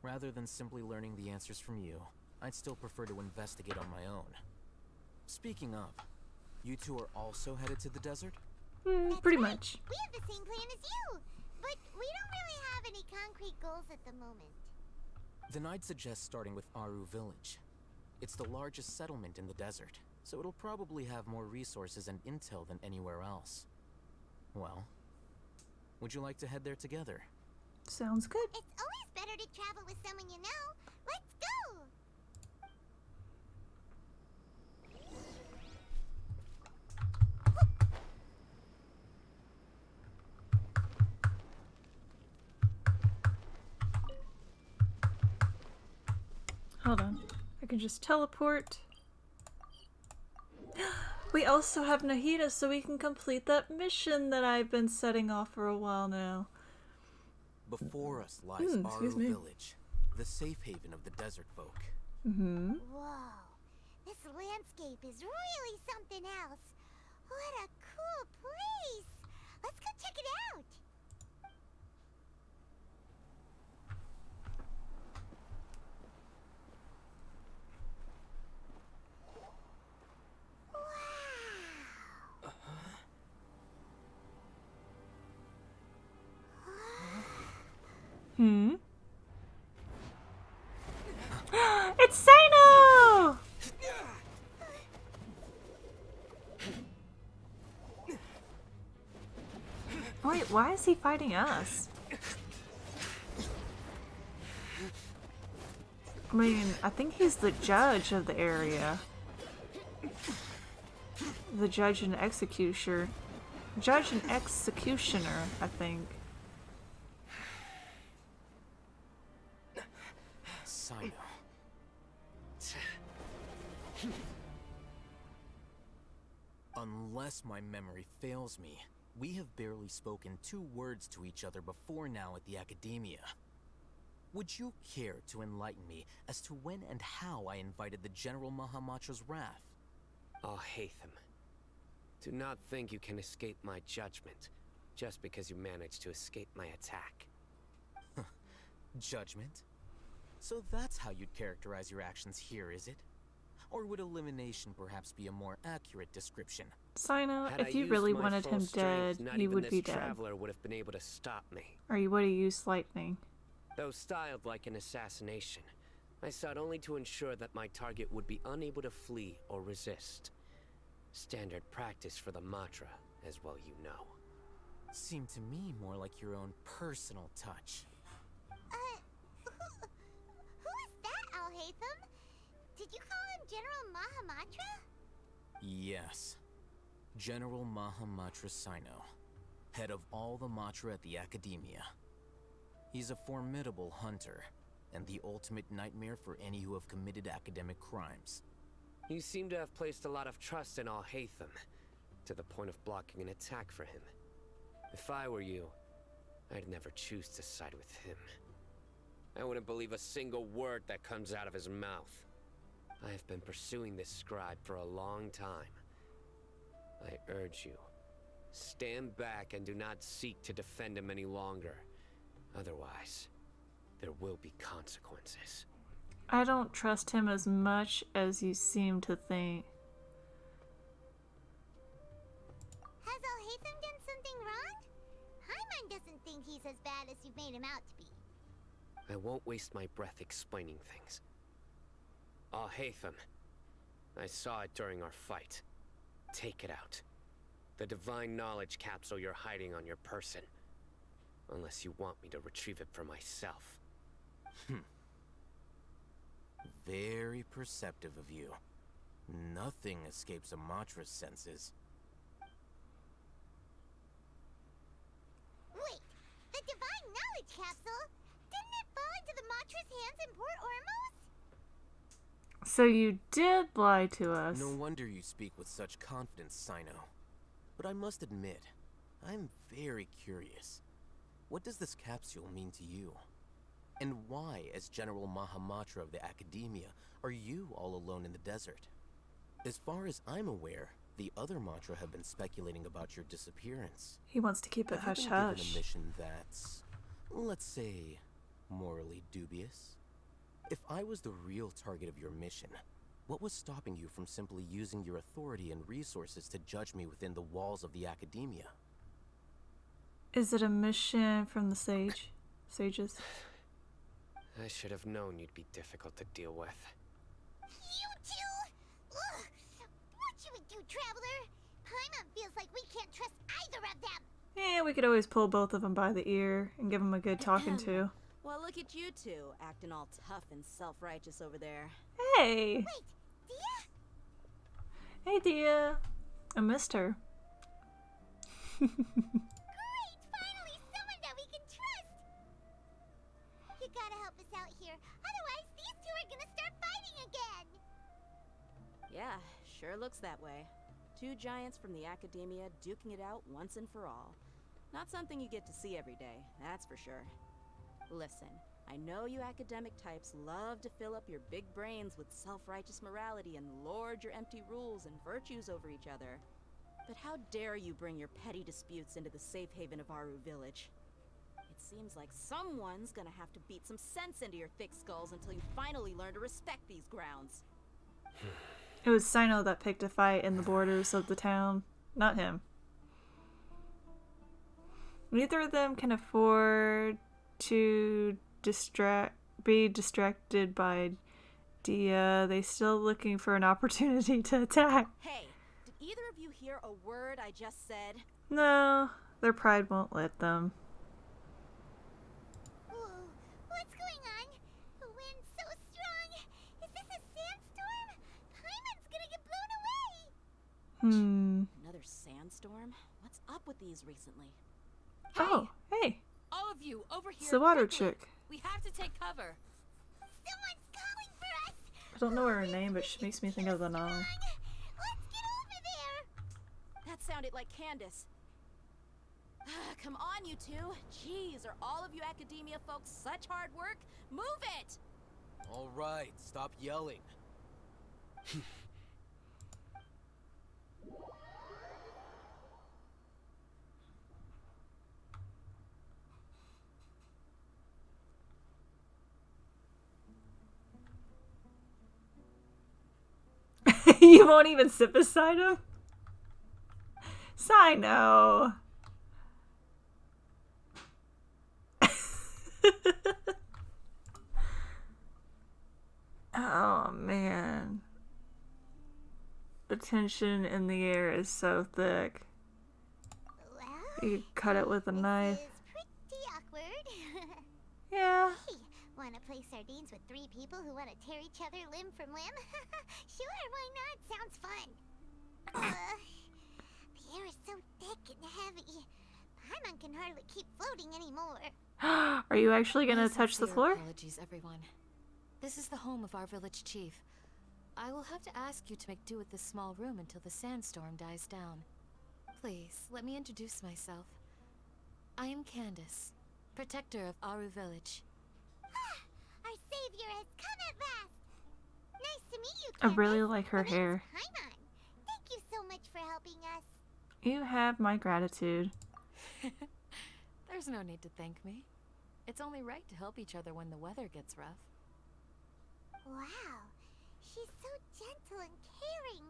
Rather than simply learning the answers from you, I'd still prefer to investigate on my own. Speaking of, you two are also headed to the desert? Pretty much. We have the same plan as you, but we don't really have any concrete goals at the moment. Then I'd suggest starting with Aru Village. It's the largest settlement in the desert, so it'll probably have more resources and intel than anywhere else. Well, would you like to head there together? Sounds good. It's always better to travel with someone you know. Let's go! Hold on. I can just teleport. We also have Nahida, so we can complete that mission that I've been setting off for a while now. Before us lies Aro Village, the safe haven of the desert folk. Whoa, this landscape is really something else. What a cool place! Let's go check it out! It's Sino! Wait, why is he fighting us? I mean, I think he's the judge of the area. The judge and executioner. Judge and executioner, I think. Sino. Unless my memory fails me, we have barely spoken 2 words to each other before now at the Academia. Would you care to enlighten me as to when and how I invited the General Mahamatra's wrath? Oh, Hatham. Do not think you can escape my judgment, just because you managed to escape my attack. Judgment? So that's how you'd characterize your actions here, is it? Or would elimination perhaps be a more accurate description? Sino, if you really wanted him dead, he would be dead. Traveler would have been able to stop me. Or you would have used lightning. Though styled like an assassination, I sought only to ensure that my target would be unable to flee or resist. Standard practice for the Matra, as well you know. Seemed to me more like your own personal touch. Who is that, Al-Hatham? Did you call him General Mahamatra? Yes. General Mahamatra Sino, head of all the Matra at the Academia. He's a formidable hunter, and the ultimate nightmare for any who have committed academic crimes. You seem to have placed a lot of trust in Al-Hatham, to the point of blocking an attack for him. If I were you, I'd never choose to side with him. I wouldn't believe a single word that comes out of his mouth. I have been pursuing this scribe for a long time. I urge you, stand back and do not seek to defend him any longer. Otherwise, there will be consequences. I don't trust him as much as you seem to think. Has Al-Hatham done something wrong? Hyman doesn't think he's as bad as you've made him out to be. I won't waste my breath explaining things. Al-Hatham, I saw it during our fight. Take it out. The divine knowledge capsule you're hiding on your person. Unless you want me to retrieve it for myself. Very perceptive of you. Nothing escapes a Matra's senses. Wait, the divine knowledge capsule? Didn't it fall into the Matra's hands in Port Ormos? So you did lie to us. No wonder you speak with such confidence, Sino. But I must admit, I'm very curious. What does this capsule mean to you? And why, as General Mahamatra of the Academia, are you all alone in the desert? As far as I'm aware, the other Matra have been speculating about your disappearance. He wants to keep it Have you been given hush-hush. a mission that's, let's say, morally dubious? If I was the real target of your mission, what was stopping you from simply using your authority and resources to judge me within the walls of the Academia? Is it a mission from the sages? I should have known you'd be difficult to deal with. You two? Ugh. What should we do, Traveler? Paimon feels like we can't trust either of them. Yeah, we could always pull both of them by the ear and give them a good talking to. Well, look at you two, acting all tough and self-righteous over there. Hey! Wait, Dia? Hey, Dia. I missed her. Great! Finally, someone that we can trust! You gotta help us out here, otherwise these two are gonna start Yeah, sure looks that way. Two giants from the academia duking it out once and for all. Not something you get to see every day, that's for sure. Listen, I know you academic types love to fill up your big brains with self-righteous morality and lord your empty rules and virtues over each other. But how dare you bring your petty disputes into the safe haven of Aru Village? It seems like someone's gonna have to beat some sense into your thick skulls until you finally learn to respect these grounds. It was Sino that picked a fight in the borders of the town, not him. Neither of them can afford to be distracted by Dia. They still looking for an opportunity to attack. Hey, did either of you hear a word I just said? No, their pride won't let them. Whoa, what's going on? The wind's so strong. Is this a sandstorm? Paimon's gonna get blown away. Another sandstorm? What's up with these recently? Oh, hey. All of you, over here. It's the water quickly. chick. We have to take cover. Someone's calling for us. I don't know her name, but she makes me think of the novel. Let's get over there. That sounded like Candace. Come on, you two. Jeez, are all of you academia folks such hard work? Move it! All right, stop yelling. You won't even sit beside him? Sino. Oh man. The tension in the air is so thick. Well, You cut it with a knife. this is pretty awkward. Yeah. Hey, wanna play sardines with three people who wanna tear each other limb from limb? Sure, why not? Sounds fun. The air is so thick and heavy. Paimon can hardly keep floating anymore. Are you actually gonna My touch the sincere floor? Apologies, everyone. This is the home of our village chief. I will have to ask you to make do with this small room until the sandstorm dies down. Please, let me introduce myself. I am Candace, protector of Aru Village. Our savior has come at last. Nice to meet you, I Candace. really like her My name's hair. Paimon. Thank you so much for helping us. You have my gratitude. There's no need to thank me. It's only right to help each other when the weather gets rough. Wow, she's so gentle and caring,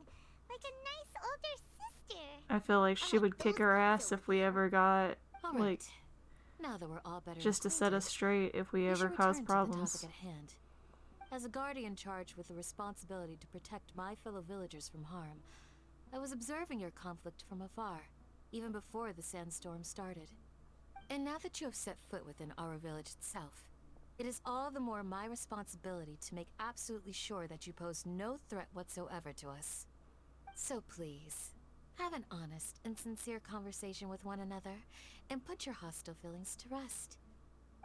like a nice older sister. I feel like she would kick our ass if we ever got, All like, right. Now that we're all better just to set us acquainted, straight if we we ever should cause return to problems. the topic at hand. As a guardian charged with the responsibility to protect my fellow villagers from harm, I was observing your conflict from afar, even before the sandstorm started. And now that you have set foot within our village itself, it is all the more my responsibility to make absolutely sure that you pose no threat whatsoever to us. So please, have an honest and sincere conversation with one another, and put your hostile feelings to rest.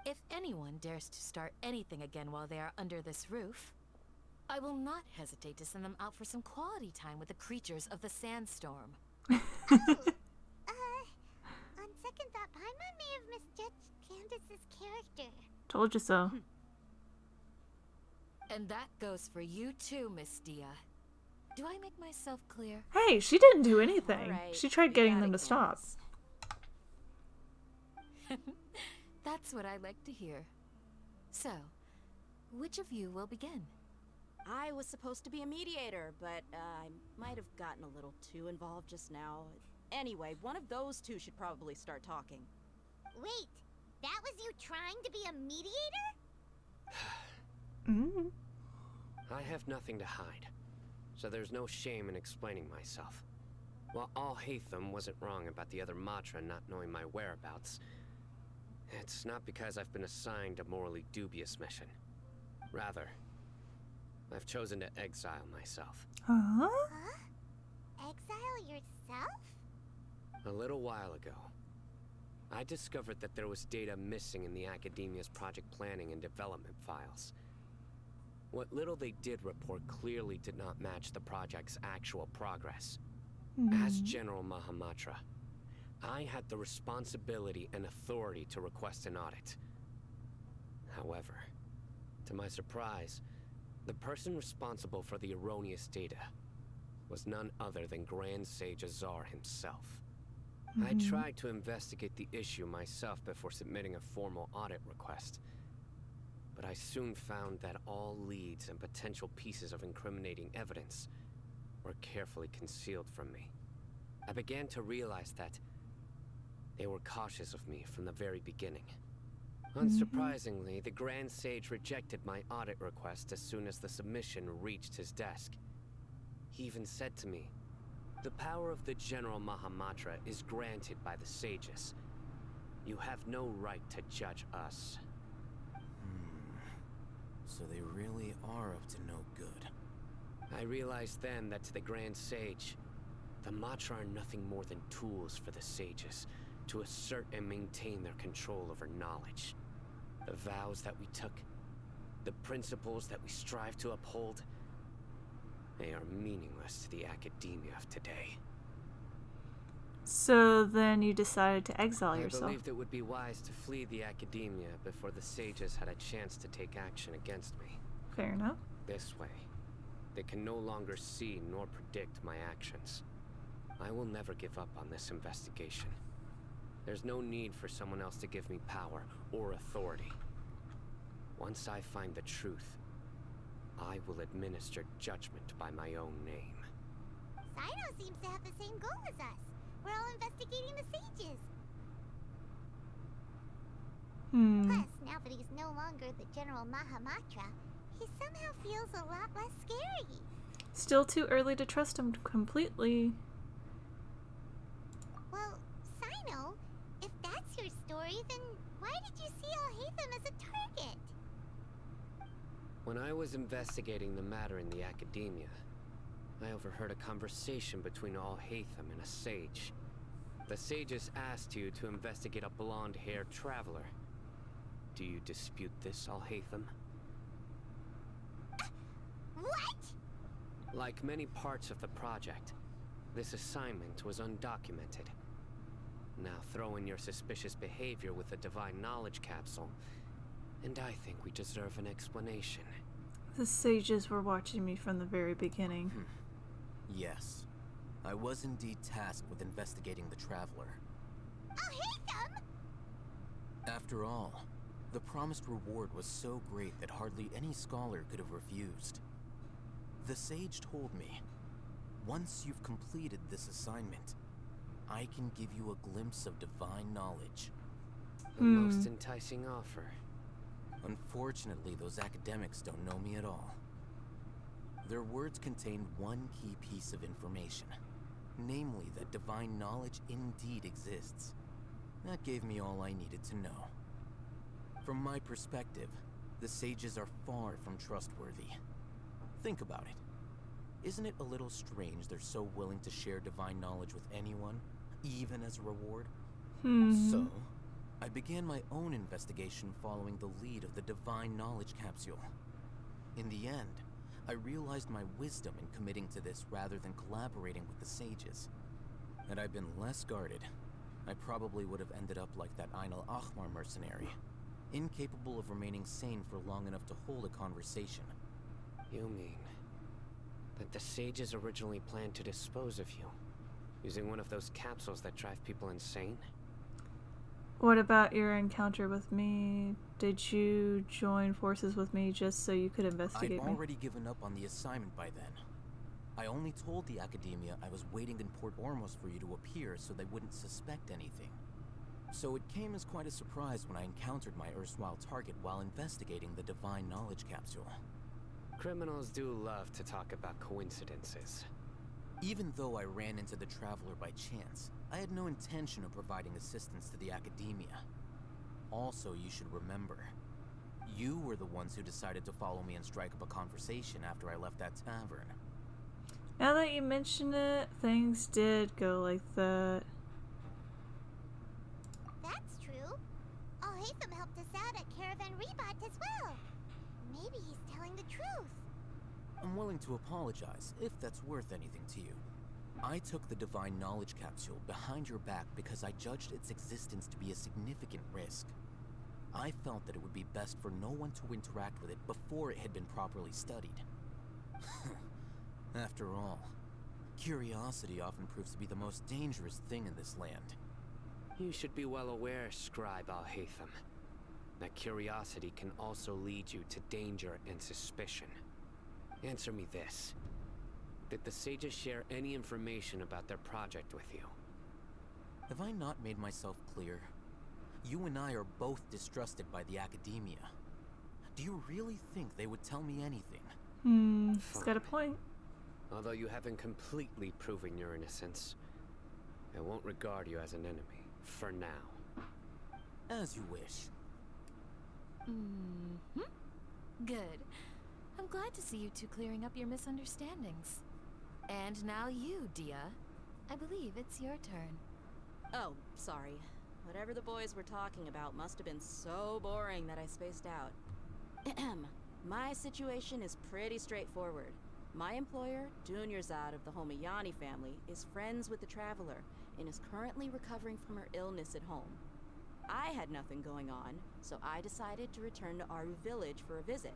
If anyone dares to start anything again while they are under this roof, I will not hesitate to send them out for some quality time with the creatures of the sandstorm. On second thought, Paimon may have misjudged Candace's character. Told you so. And that goes for you too, Miss Dia. Do I make myself clear? Hey, she didn't do anything. Alright, She tried we getting got them it, to stop. That's what I like to hear. So, which of you will begin? I was supposed to be a mediator, but I might have gotten a little too involved just now. Anyway, one of those two should probably start talking. Wait, that was you trying to be a mediator? I have nothing to hide, so there's no shame in explaining myself. While Al Haytham wasn't wrong about the other Matra not knowing my whereabouts, it's not because I've been assigned a morally dubious mission. Rather, I've chosen to exile myself. Huh? Exile yourself? A little while ago, I discovered that there was data missing in the Academia's project planning and development files. What little they did report clearly did not match the project's actual progress. As General Mahamatra, I had the responsibility and authority to request an audit. However, to my surprise, the person responsible for the erroneous data was none other than Grand Sage Azar himself. I tried to investigate the issue myself before submitting a formal audit request, but I soon found that all leads and potential pieces of incriminating evidence were carefully concealed from me. I began to realize that they were cautious of me from the very beginning. Unsurprisingly, the Grand Sage rejected my audit request as soon as the submission reached his desk. He even said to me, "The power of the General Mahamatra is granted by the sages. You have no right to judge us." So they really are up to no good. I realized then that to the Grand Sage, the Matra are nothing more than tools for the sages to assert and maintain their control over knowledge. The vows that we took, the principles that we strive to uphold, they are meaningless to the academia of today. So then you decided to exile yourself. I believed it would be wise to flee the academia before the sages had a chance to take action against me. Fair enough. This way, they can no longer see nor predict my actions. I will never give up on this investigation. There's no need for someone else to give me power or authority. Once I find the truth, I will administer judgment by my own name. Sino seems to have the same goal as us. We're all investigating the sages. Plus, now that he's no longer the General Mahamatra, he somehow feels a lot less scary. Still too early to trust him completely. Well, Sino, if that's your story, then why did you see Alhaitham as a target? When I was investigating the matter in the academia, I overheard a conversation between Alhaitham and a sage. The sages asked you to investigate a blonde-haired traveler. Do you dispute this, Alhaitham? What? Like many parts of the project, this assignment was undocumented. Now throw in your suspicious behavior with the Divine Knowledge Capsule, and I think we deserve an explanation. The sages were watching me from the very beginning. Yes. I was indeed tasked with investigating the Traveler. Alhaitham! After all, the promised reward was so great that hardly any scholar could have refused. The sage told me, once you've completed this assignment, I can give you a glimpse of divine knowledge. The most enticing offer. Unfortunately, those academics don't know me at all. Their words contained one key piece of information, namely that divine knowledge indeed exists. That gave me all I needed to know. From my perspective, the sages are far from trustworthy. Think about it. Isn't it a little strange they're so willing to share divine knowledge with anyone, even as a reward? So, I began my own investigation following the lead of the Divine Knowledge Capsule. In the end, I realized my wisdom in committing to this rather than collaborating with the sages. Had I been less guarded, I probably would have ended up like that Ain al-Ahmar mercenary, incapable of remaining sane for long enough to hold a conversation. You mean that the sages originally planned to dispose of you, using one of those capsules that drive people insane? What about your encounter with me? Did you join forces with me just so you could investigate I'd me? already given up on the assignment by then. I only told the Academia I was waiting in Port Ormos for you to appear so they wouldn't suspect anything. So it came as quite a surprise when I encountered my erstwhile target while investigating the Divine Knowledge Capsule. Criminals do love to talk about coincidences. Even though I ran into the Traveler by chance, I had no intention of providing assistance to the Academia. Also, you should remember, you were the ones who decided to follow me and strike up a conversation after I left that tavern. Now that you mention it, things did go like that. That's true. Alhaitham helped us out at Caravan Rebat as well. Maybe he's telling the truth. I'm willing to apologize, if that's worth anything to you. I took the Divine Knowledge Capsule behind your back because I judged its existence to be a significant risk. I felt that it would be best for no one to interact with it before it had been properly studied. After all, curiosity often proves to be the most dangerous thing in this land. You should be well aware, Scribe Al-Haytham, that curiosity can also lead you to danger and suspicion. Answer me this. Did the sages share any information about their project with you? Have I not made myself clear? You and I are both distrusted by the academia. Do you really think they would tell me anything? He's got a point. Although you haven't completely proven your innocence, I won't regard you as an enemy, for now. As you wish. Good. I'm glad to see you two clearing up your misunderstandings. And now you, Dia. I believe it's your turn. Oh, sorry. Whatever the boys were talking about must have been so boring that I spaced out. My situation is pretty straightforward. My employer, Dunyarzad of the Homayani family, is friends with the Traveler and is currently recovering from her illness at home. I had nothing going on, so I decided to return to Aru Village for a visit.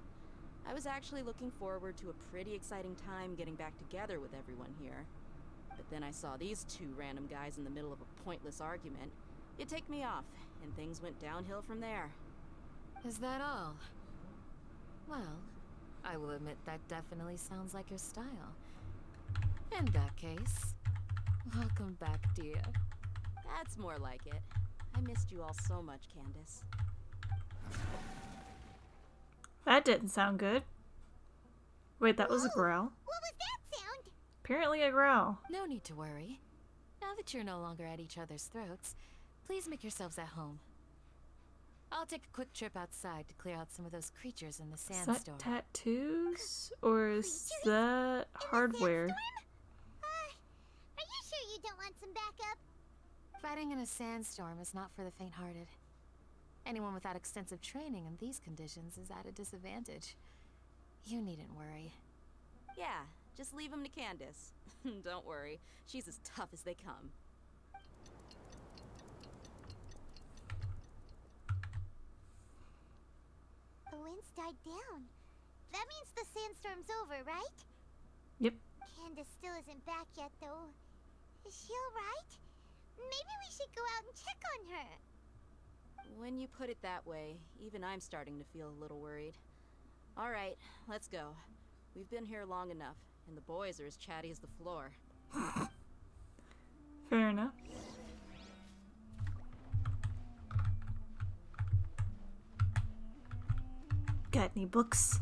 I was actually looking forward to a pretty exciting time getting back together with everyone here. But then I saw these two random guys in the middle of a pointless argument. It ticked me off, and things went downhill from there. Is that all? Well, I will admit that definitely sounds like your style. In that case, welcome back, Dia. That's more like it. I missed you all so much, Candace. That didn't sound good. Wait, that was a growl? What was that sound? Apparently a growl. No need to worry. Now that you're no longer at each other's throats, please make yourselves at home. I'll take a quick trip outside to clear out some of those creatures in the Is sandstorm. that tattoos? Or is that hardware? Are you sure you don't want some backup? Fighting in a sandstorm is not for the faint-hearted. Anyone without extensive training in these conditions is at a disadvantage. You needn't worry. Yeah, just leave them to Candace. Don't worry, she's as tough as they come. The wind's died down. That means the sandstorm's over, right? Yep. Candace still isn't back yet, though. Is she alright? Maybe we should go out and check on her. When you put it that way, even I'm starting to feel a little worried. All right, let's go. We've been here long enough, and the boys are as chatty as the floor. Fair enough. Got any books?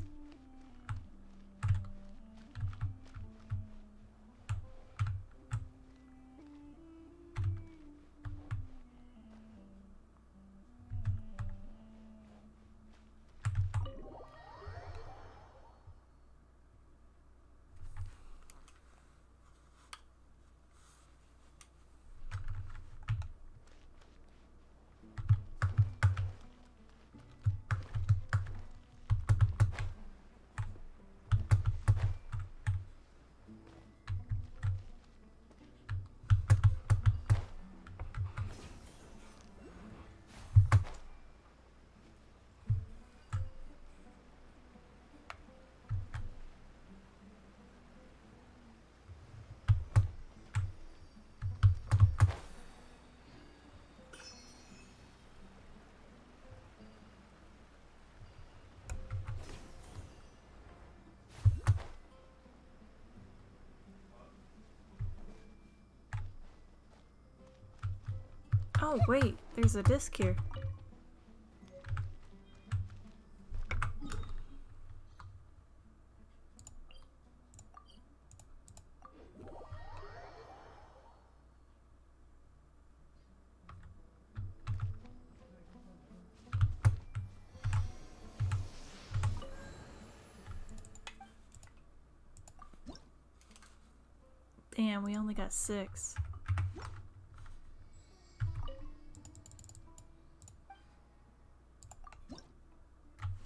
Oh wait, there's a disc here. Damn, we only got 6.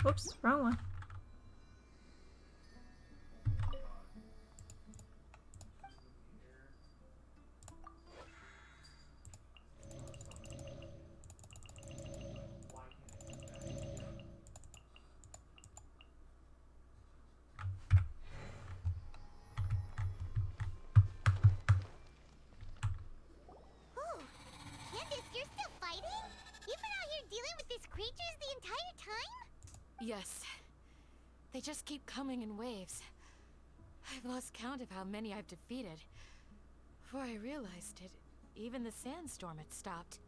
Whoops, wrong one. Yes. They just keep coming in waves. I've lost count of how many I've defeated. Before I realized it, even the sandstorm had stopped.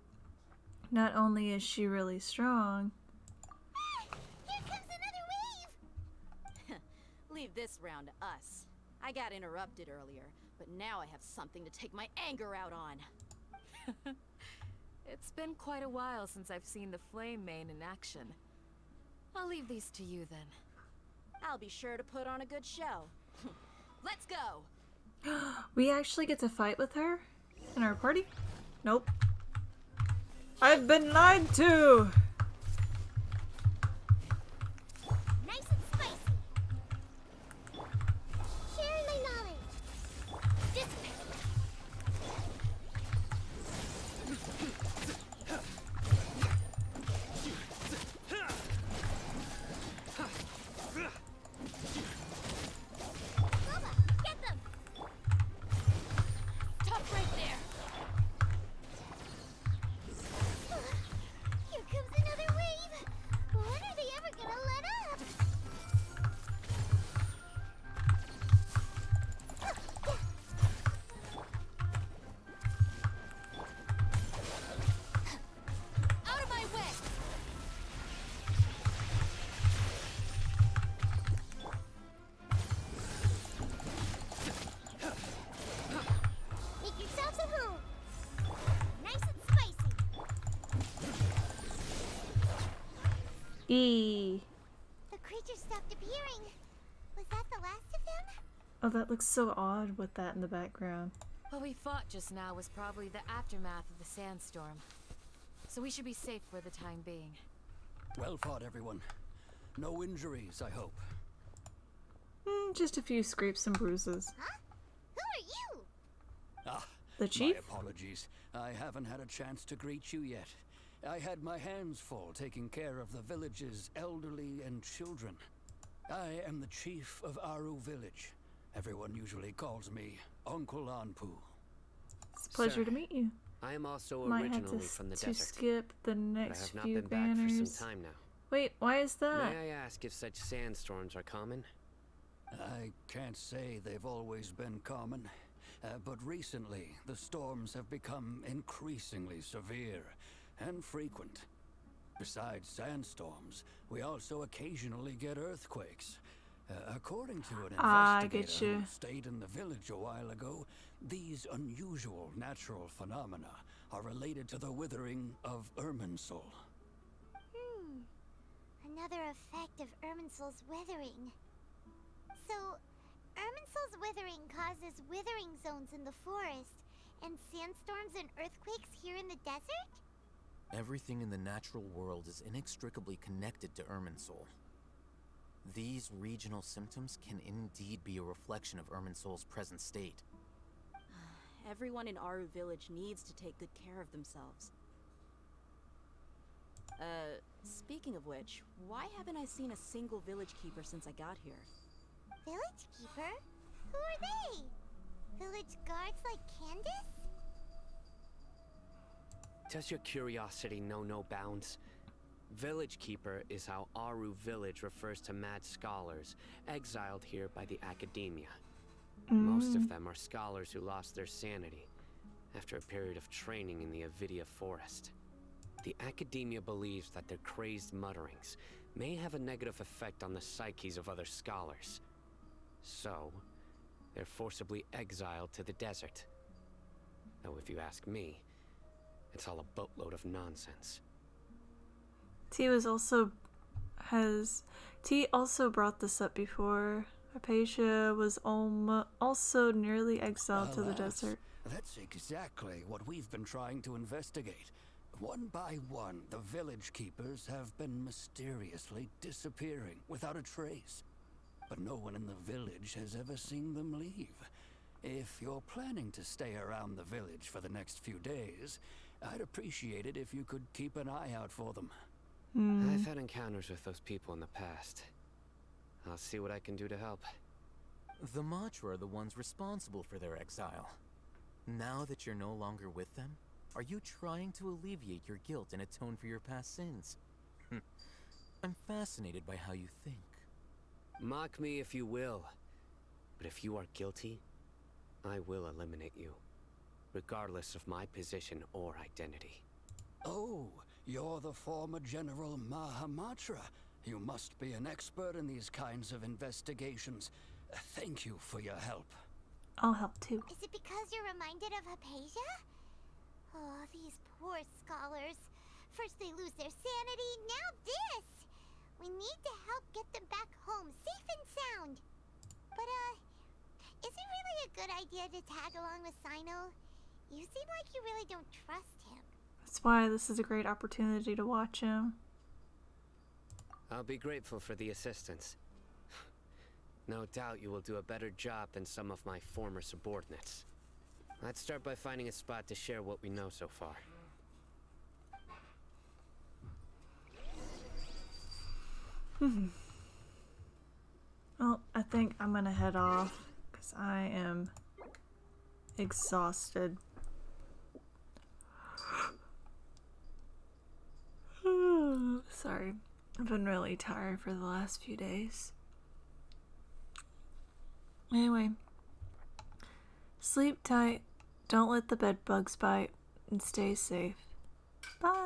Not only is she really strong. Here comes another wave! Leave this round to us. I got interrupted earlier, but now I have something to take my anger out on. It's been quite a while since I've seen the Flame Mane in action. I'll leave these to you then. I'll be sure to put on a good show. Let's go! We actually get to fight with her in our party? Nope. I've been lied to! Nice and spicy! Sharing my knowledge! Dissipate! Bubba, get them! Stop right there! Here comes another wave! When are they ever gonna let up? Out of my way! Make yourselves at home! Nice and spicy! E. The creature stopped appearing. Was that the last of him? Oh, that looks so odd with that in the background. What we fought just now was probably the aftermath of the sandstorm. So we should be safe for the time being. Well fought, everyone. No injuries, I hope. Just a few scrapes and bruises. Huh? Who are you? Ah, The chief? my apologies. I haven't had a chance to greet you yet. I had my hands full taking care of the village's elderly and children. I am the chief of Aru village. Everyone usually calls me Uncle Anpu. It's a pleasure Sir, to meet you. I am also Might have originally to, from the to desert. skip the But I next have not few been banners. back for some time now. Wait, why is that? May I ask if such sandstorms are common? I can't say they've always been common, but recently the storms have become increasingly severe and frequent. Besides sandstorms, we also occasionally get earthquakes. According to an I investigator get you. who stayed in the village a while ago, these unusual natural phenomena are related to the withering of Irminsul. Another effect of Irminsul's withering. So, Irminsul's withering causes withering zones in the forest, and sandstorms and earthquakes here in the desert? Everything in the natural world is inextricably connected to Irminsul. These regional symptoms can indeed be a reflection of Irminsul's present state. Everyone in Aru village needs to take good care of themselves. Speaking of which, why haven't I seen a single village keeper since I got here? Village keeper? Who are they? Village guards like Candace? Does your curiosity know no bounds? Village Keeper is how Aru Village refers to mad scholars, exiled here by the academia. Most of them are scholars who lost their sanity after a period of training in the Avidia forest. The academia believes that their crazed mutterings may have a negative effect on the psyches of other scholars. So, they're forcibly exiled to the desert. Though if you ask me, it's all a boatload of nonsense. T also brought this up before. Hypatia was also nearly exiled to the Alas, desert. That's exactly what we've been trying to investigate. One by one, the village keepers have been mysteriously disappearing without a trace. But no one in the village has ever seen them leave. If you're planning to stay around the village for the next few days, I'd appreciate it if you could keep an eye out for them. I've had encounters with those people in the past. I'll see what I can do to help. The Matra are the ones responsible for their exile. Now that you're no longer with them, are you trying to alleviate your guilt and atone for your past sins? I'm fascinated by how you think. Mock me if you will, but if you are guilty, I will eliminate you, regardless of my position or identity. Oh, you're the former General Mahamatra. You must be an expert in these kinds of investigations. Thank you for your help. I'll help too. Is it because you're reminded of Hypatia? Oh, these poor scholars. First they lose their sanity, now this! We need to help get them back home, safe and sound. But, is it really a good idea to tag along with Sino? You seem like you really don't trust him. That's why this is a great opportunity to watch him. I'll be grateful for the assistance. No doubt you will do a better job than some of my former subordinates. Let's start by finding a spot to share what we know so far. Well, I think I'm gonna head off because I am exhausted. Sorry, I've been really tired for the last few days. Anyway, sleep tight, don't let the bed bugs bite, and stay safe. Bye!